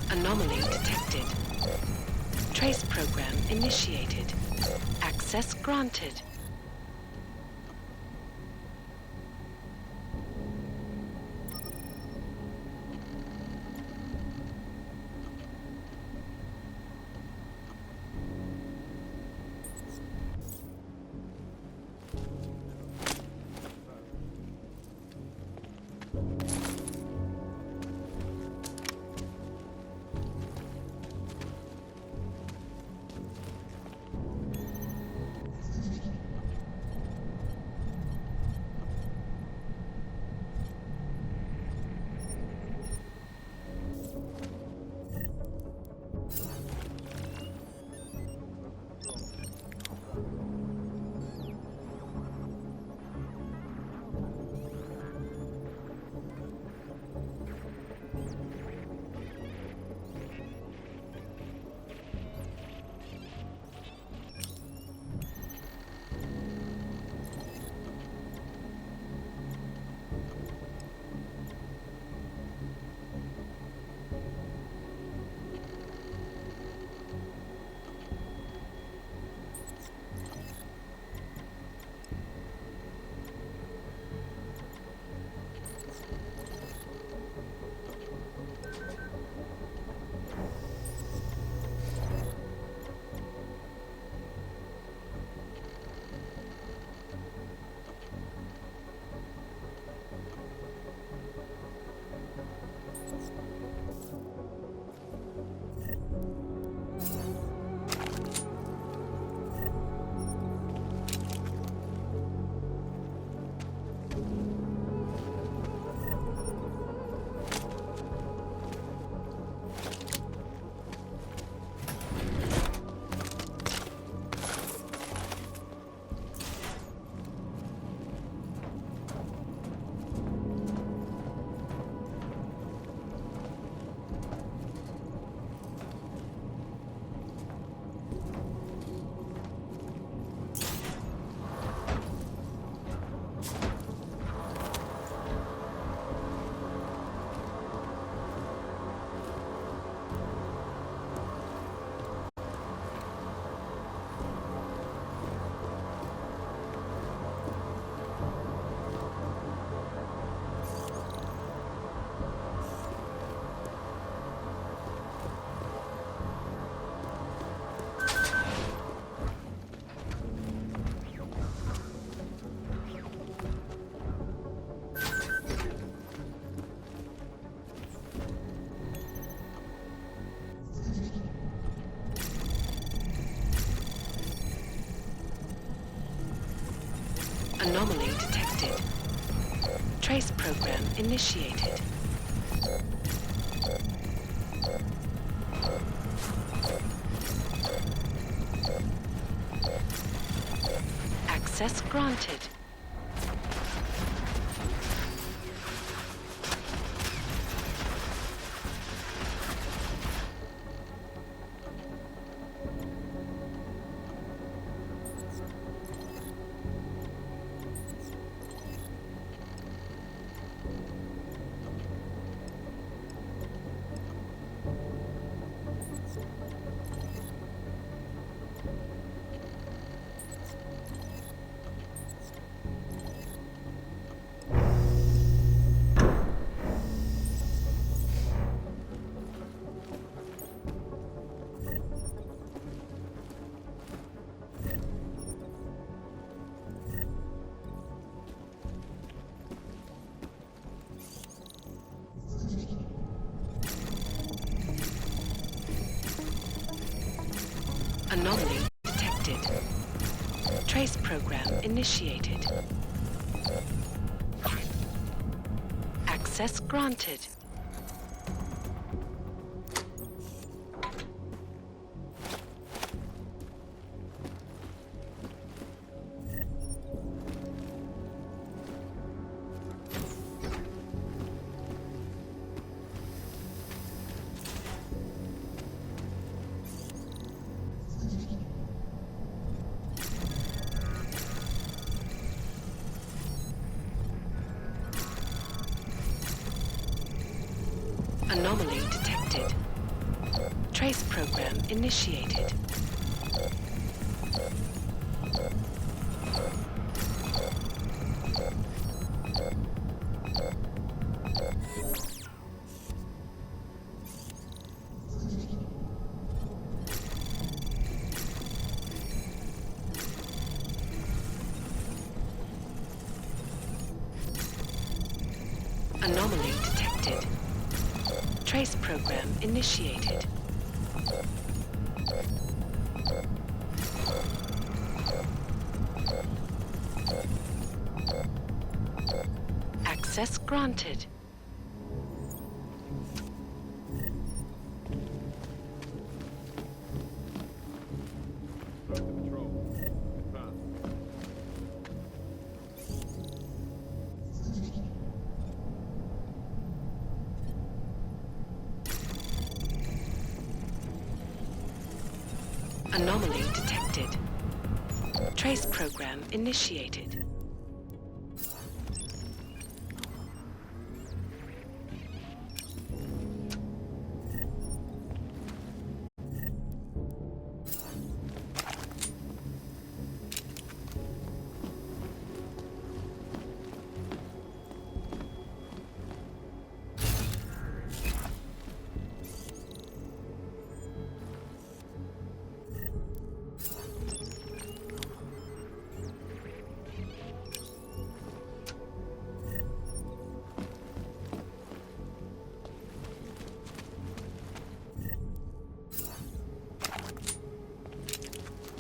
[SPEAKER 8] Anomaly detected. Trace program initiated. Access granted. program initiated. Access granted. Anomaly detected. Trace program initiated. Access granted. Anomaly detected. Trace program initiated. Anomaly detected. Trace program initiated. Access granted. Anomaly detected. Trace program initiated.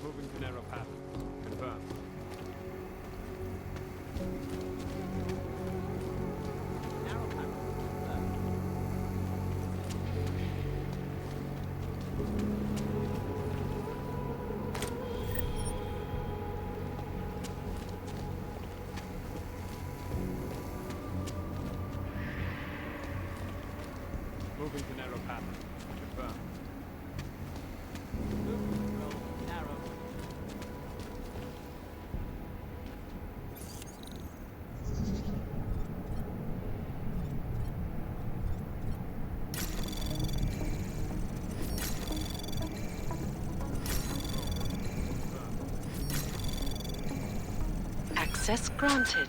[SPEAKER 22] Moving to narrow path. Confirmed. Moving to narrow path. Confirmed. Narrow.
[SPEAKER 8] Access granted.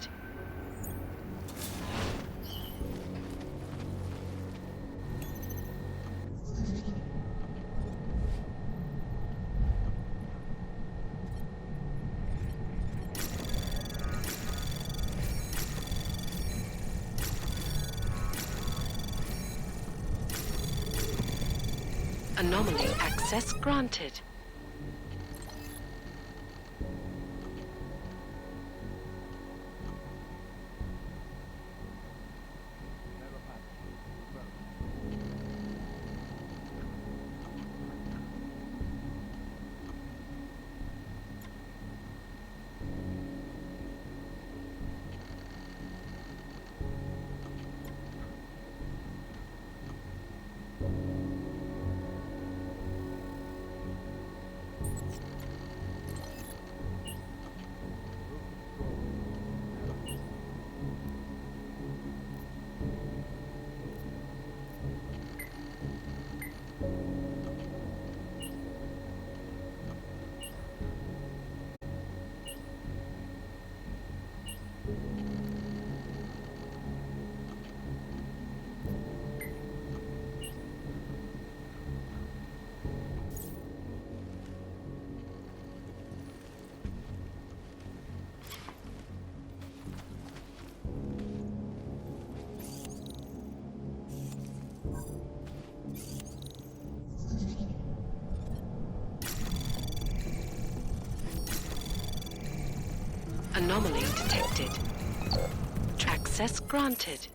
[SPEAKER 8] Anomaly access granted. Anomaly detected. Access granted.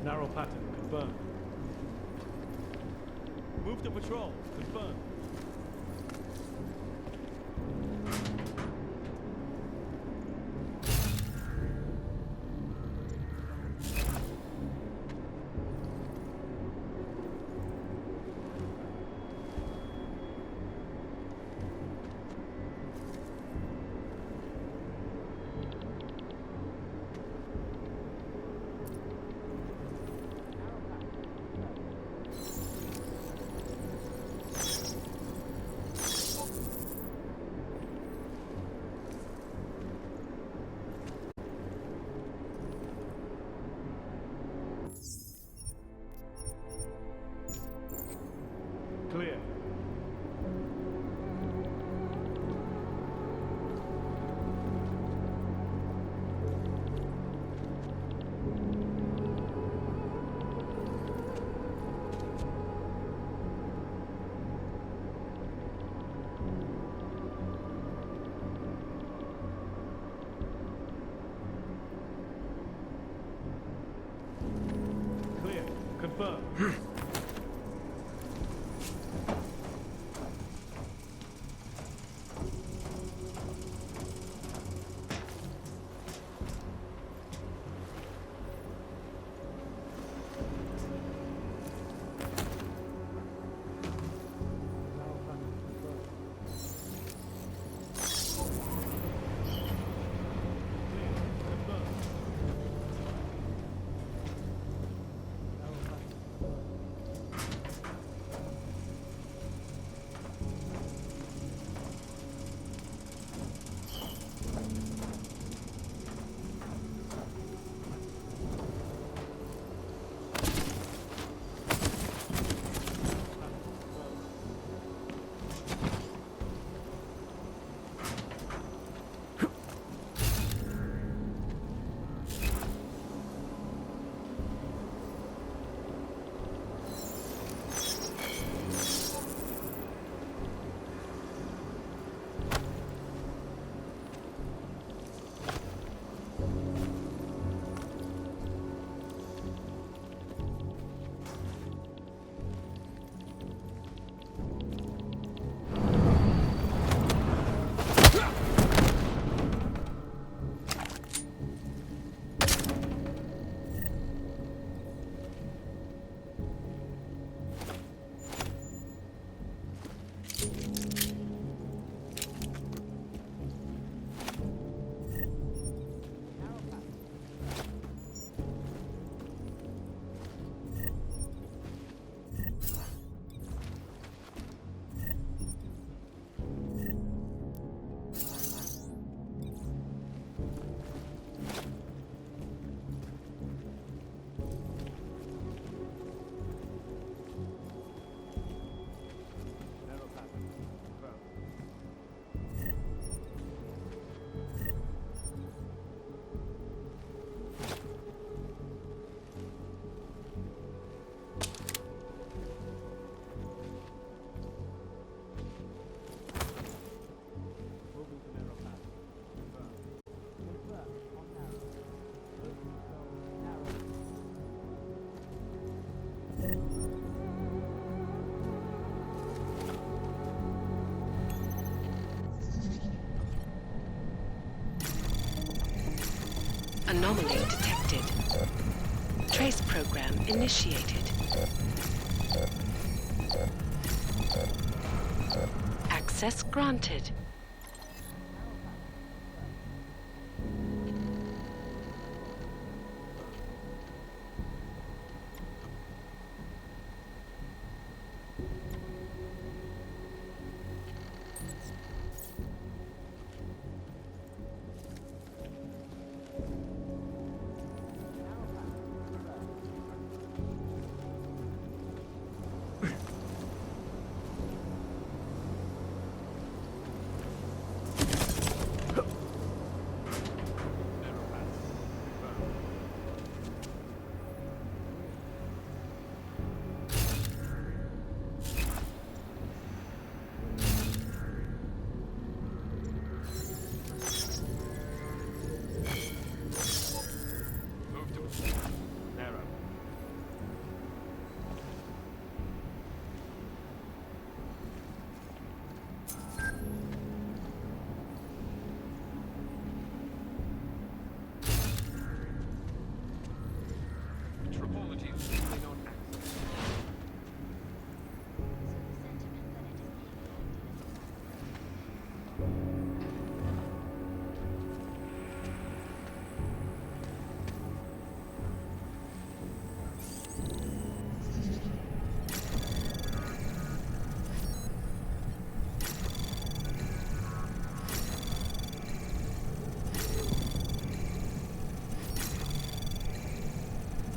[SPEAKER 22] Narrow pattern, confirmed. Move to patrol, confirmed. Clear. Clear. Confirmed.
[SPEAKER 8] Anomaly detected. Trace program initiated. Access granted.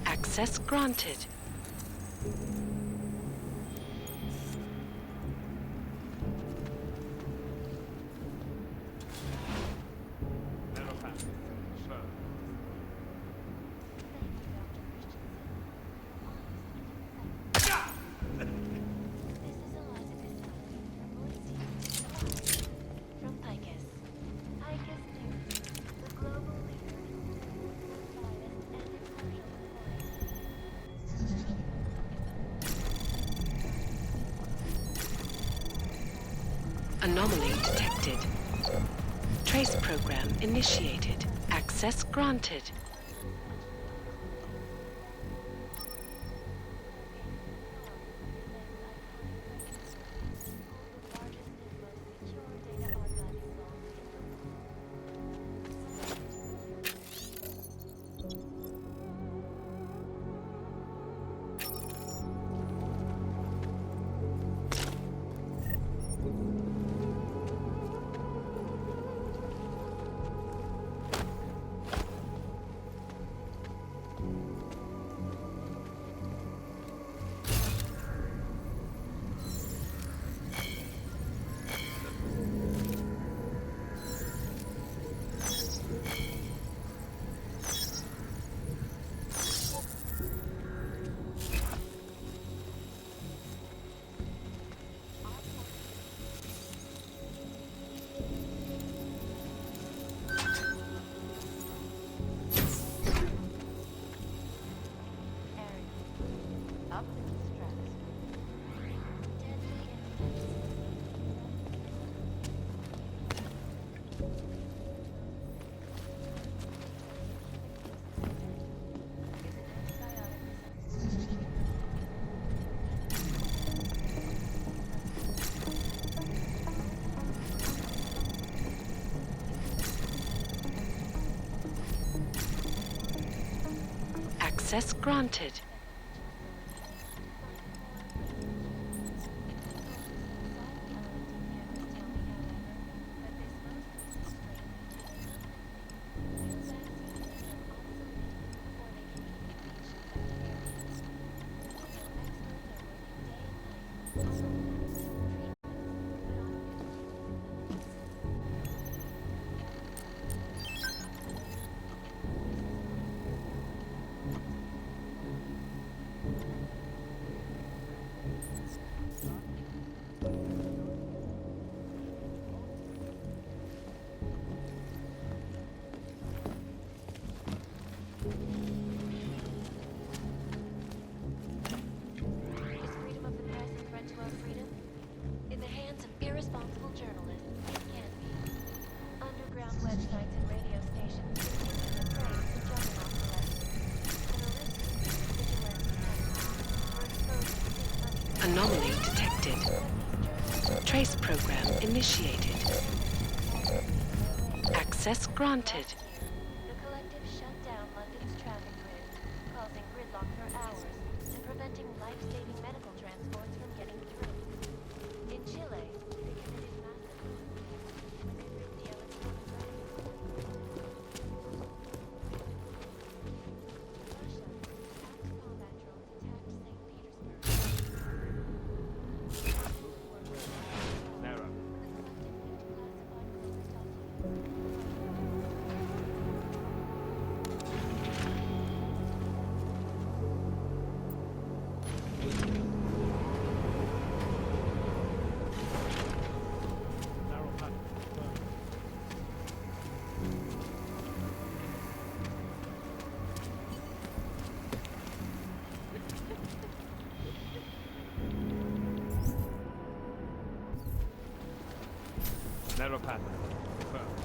[SPEAKER 8] Access granted.
[SPEAKER 6] From Picus. Picus News, the global leader in bias and impartial reporting.
[SPEAKER 8] Anomaly detected. Trace program initiated. Access granted. Access granted. Anomaly detected. Trace program initiated. Access granted.
[SPEAKER 6] The collective shut down London's traffic grid, causing gridlock for hours and preventing life-saving medical transports from getting through. In Chile, they committed massive when they ripped the electronic records. Russia, attacked combat drones attacked St. Petersburg.
[SPEAKER 22] Narrow. Narrow pattern confirmed. Narrow pattern confirmed.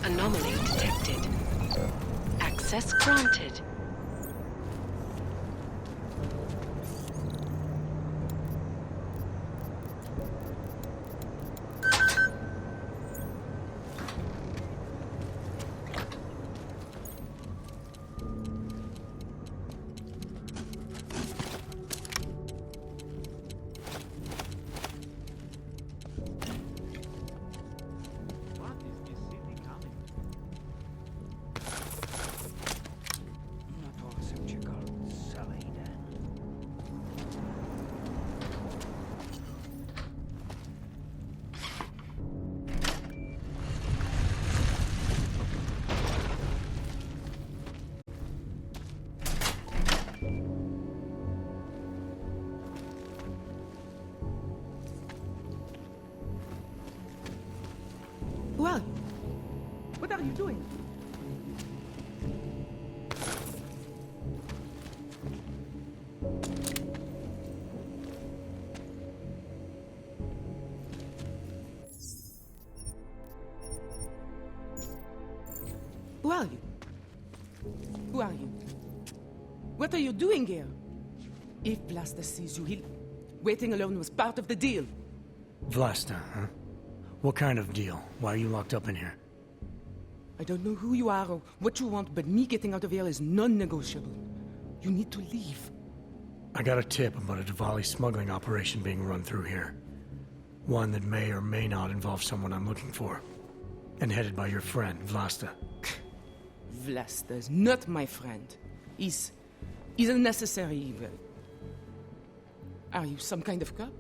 [SPEAKER 8] Anomaly detected. Access granted.
[SPEAKER 22] What is this city coming to?
[SPEAKER 5] No todos jsem čekal celý den.
[SPEAKER 9] Who are you? What are you doing? Who are you? Who are you? What are you doing here? If Blaster sees you, he'll... Waiting alone was part of the deal.
[SPEAKER 3] Vlasta, huh? What kind of deal? Why are you locked up in here?
[SPEAKER 9] I don't know who you are or what you want, but me getting out of here is non-negotiable. You need to leave.
[SPEAKER 3] I got a tip about a Diwali smuggling operation being run through here. One that may or may not involve someone I'm looking for. And headed by your friend, Vlasta.
[SPEAKER 9] Vlasta is not my friend. He's a necessary evil. Are you some kind of cop?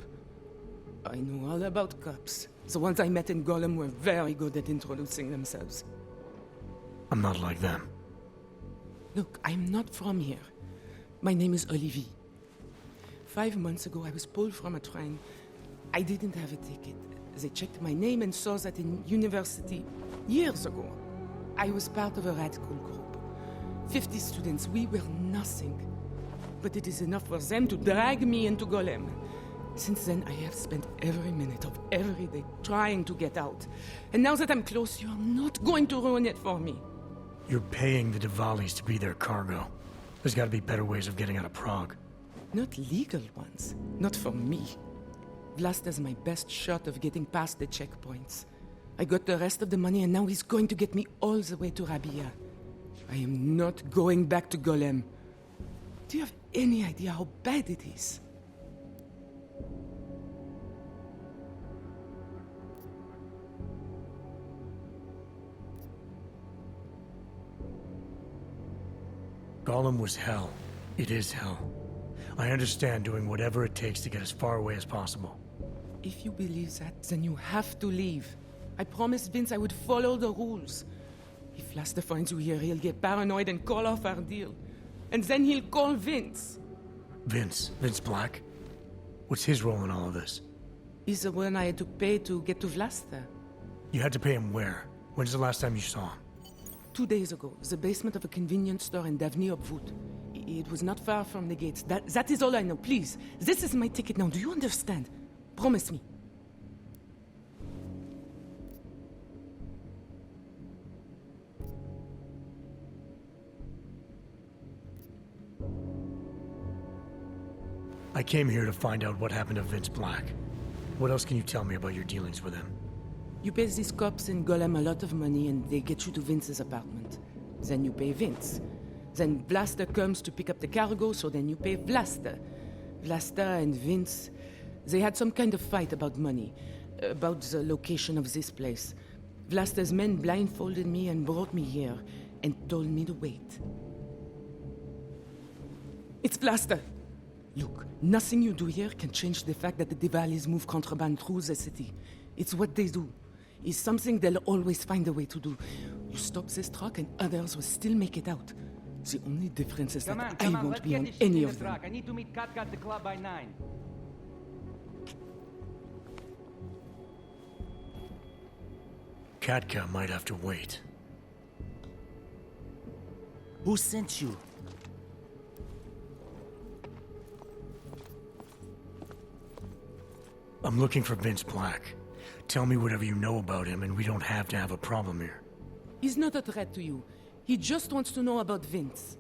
[SPEAKER 9] I know all about cops. The ones I met in Golem were very good at introducing themselves.
[SPEAKER 3] I'm not like them.
[SPEAKER 9] Look, I'm not from here. My name is Olivier. 5 months ago, I was pulled from a train. I didn't have a ticket. They checked my name and saw that in university years ago. I was part of a radical group. 50 students, we were nothing. But it is enough for them to drag me into Golem. Since then, I have spent every minute of every day trying to get out. And now that I'm close, you're not going to ruin it for me.
[SPEAKER 3] You're paying the Diwalis to be their cargo. There's gotta be better ways of getting out of Prague.
[SPEAKER 9] Not legal ones. Not for me. Vlasta's my best shot of getting past the checkpoints. I got the rest of the money and now he's going to get me all the way to Rabia. I am not going back to Golem. Do you have any idea how bad it is?
[SPEAKER 3] Golem was hell. It is hell. I understand doing whatever it takes to get as far away as possible.
[SPEAKER 9] If you believe that, then you have to leave. I promised Vince I would follow the rules. If Vlasta finds you here, he'll get paranoid and call off our deal. And then he'll call Vince.
[SPEAKER 3] Vince? Vince Black? What's his role in all of this?
[SPEAKER 9] He's the one I had to pay to get to Vlasta.
[SPEAKER 3] You had to pay him where? When's the last time you saw him?
[SPEAKER 9] 2 days ago, the basement of a convenience store in Davni Obvut. It was not far from the gates. That is all I know. Please, this is my ticket now. Do you understand? Promise me.
[SPEAKER 3] I came here to find out what happened to Vince Black. What else can you tell me about your dealings with him?
[SPEAKER 9] You pay these cops in Golem a lot of money and they get you to Vince's apartment. Then you pay Vince. Then Blaster comes to pick up the cargo, so then you pay Blaster. Blaster and Vince, they had some kind of fight about money, about the location of this place. Blaster's men blindfolded me and brought me here and told me to wait. It's Blaster! Look, nothing you do here can change the fact that the Diwalis move contraband through the city. It's what they do. It's something they'll always find a way to do. You stop this truck and others will still make it out. The only difference is that I won't be on any of them.
[SPEAKER 5] I need to meet Kat at the club by 9.
[SPEAKER 3] Katka might have to wait.
[SPEAKER 7] Who sent you?
[SPEAKER 3] I'm looking for Vince Black. Tell me whatever you know about him and we don't have to have a problem here.
[SPEAKER 9] He's not a threat to you. He just wants to know about Vince.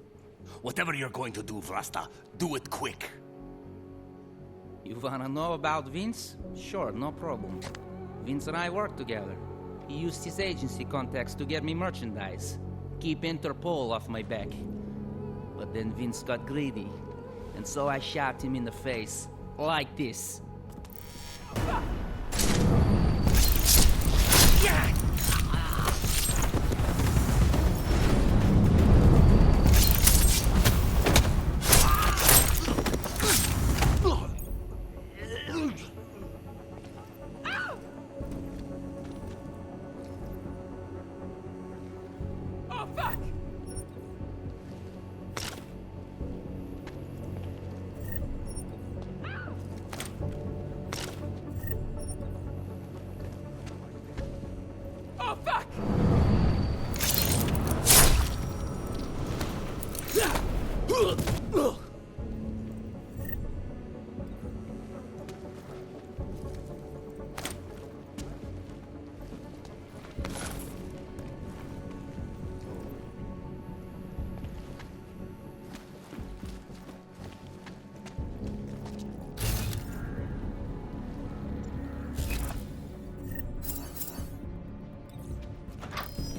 [SPEAKER 7] Whatever you're going to do, Vrasta, do it quick.
[SPEAKER 2] You wanna know about Vince? Sure, no problem. Vince and I work together. He used his agency contacts to get me merchandise. Keep Interpol off my back. But then Vince got greedy. And so I shot him in the face. Like this.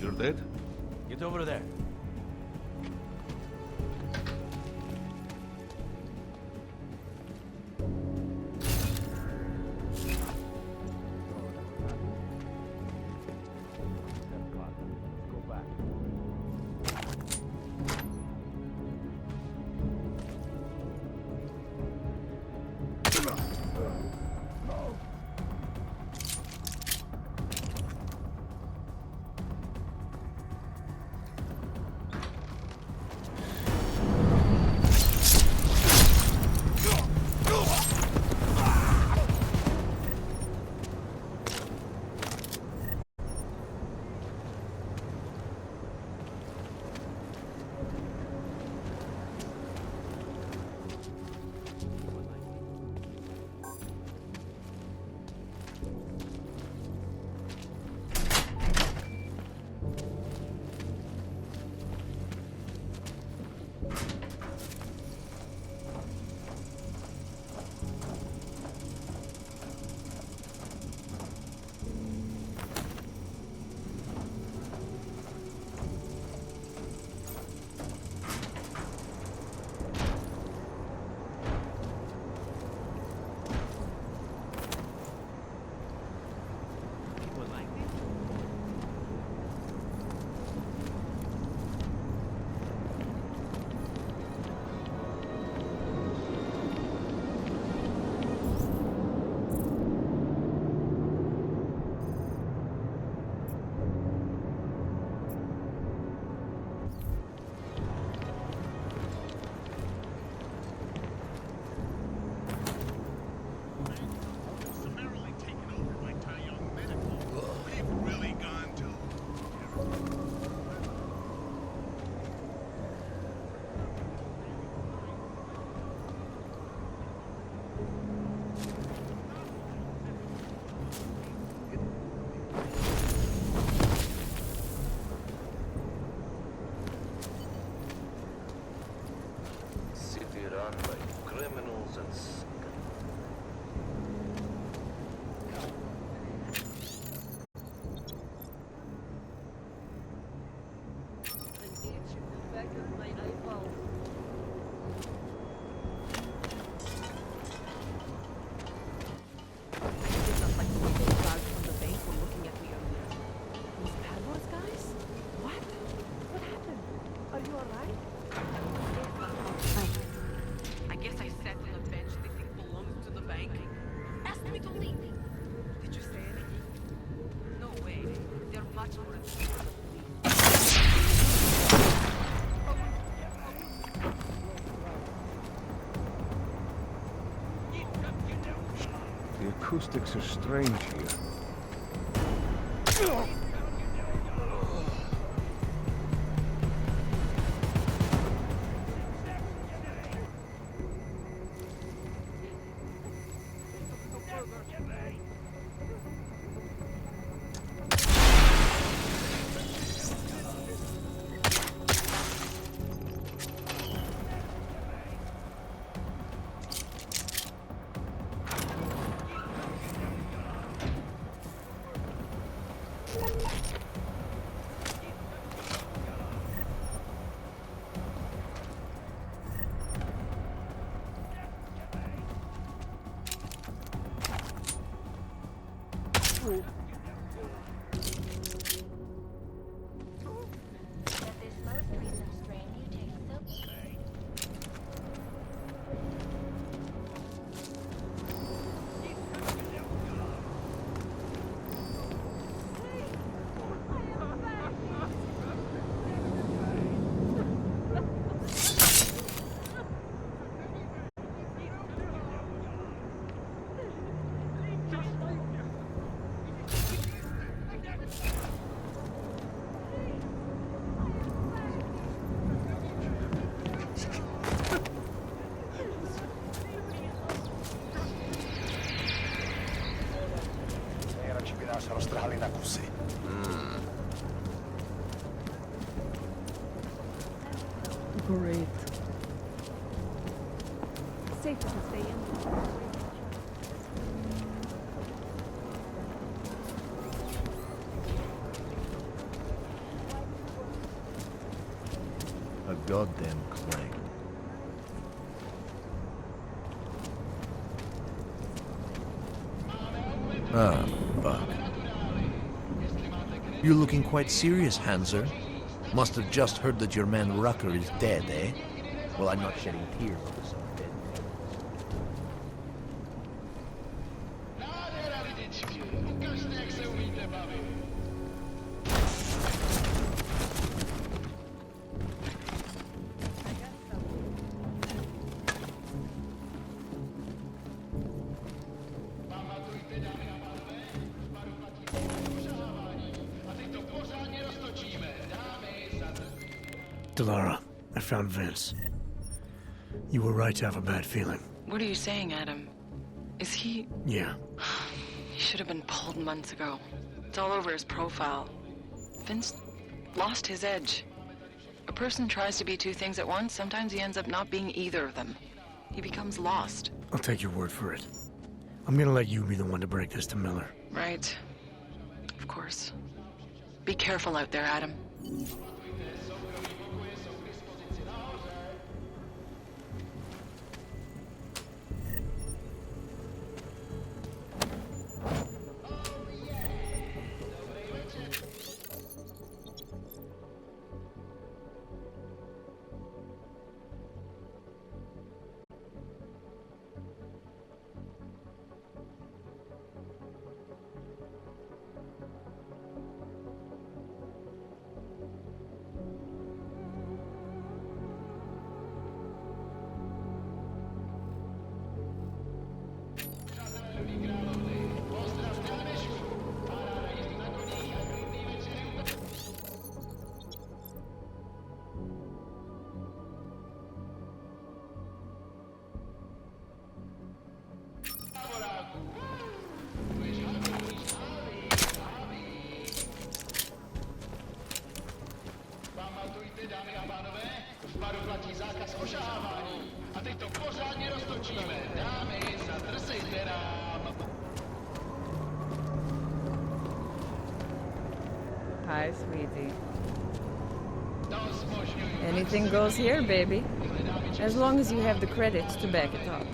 [SPEAKER 14] You're dead?
[SPEAKER 7] Get over there.
[SPEAKER 12] Did you say anything? No way. They're much more.
[SPEAKER 22] The acoustics are strange here.
[SPEAKER 12] Great. Safer to stay in.
[SPEAKER 1] A goddamn clank. Ah, fuck. You're looking quite serious, Hanser. Must have just heard that your man Rucker is dead, eh? Well, I'm not shedding tears over some dead.
[SPEAKER 3] Delara, I found Vince. You were right to have a bad feeling.
[SPEAKER 16] What are you saying, Adam? Is he...
[SPEAKER 3] Yeah.
[SPEAKER 16] He should have been pulled months ago. It's all over his profile. Vince lost his edge. A person tries to be two things at once, sometimes he ends up not being either of them. He becomes lost.
[SPEAKER 3] I'll take your word for it. I'm gonna let you be the one to break this to Miller.
[SPEAKER 16] Right. Of course. Be careful out there, Adam.
[SPEAKER 12] Hi, sweetie. Anything goes here, baby. As long as you have the credits to back it up.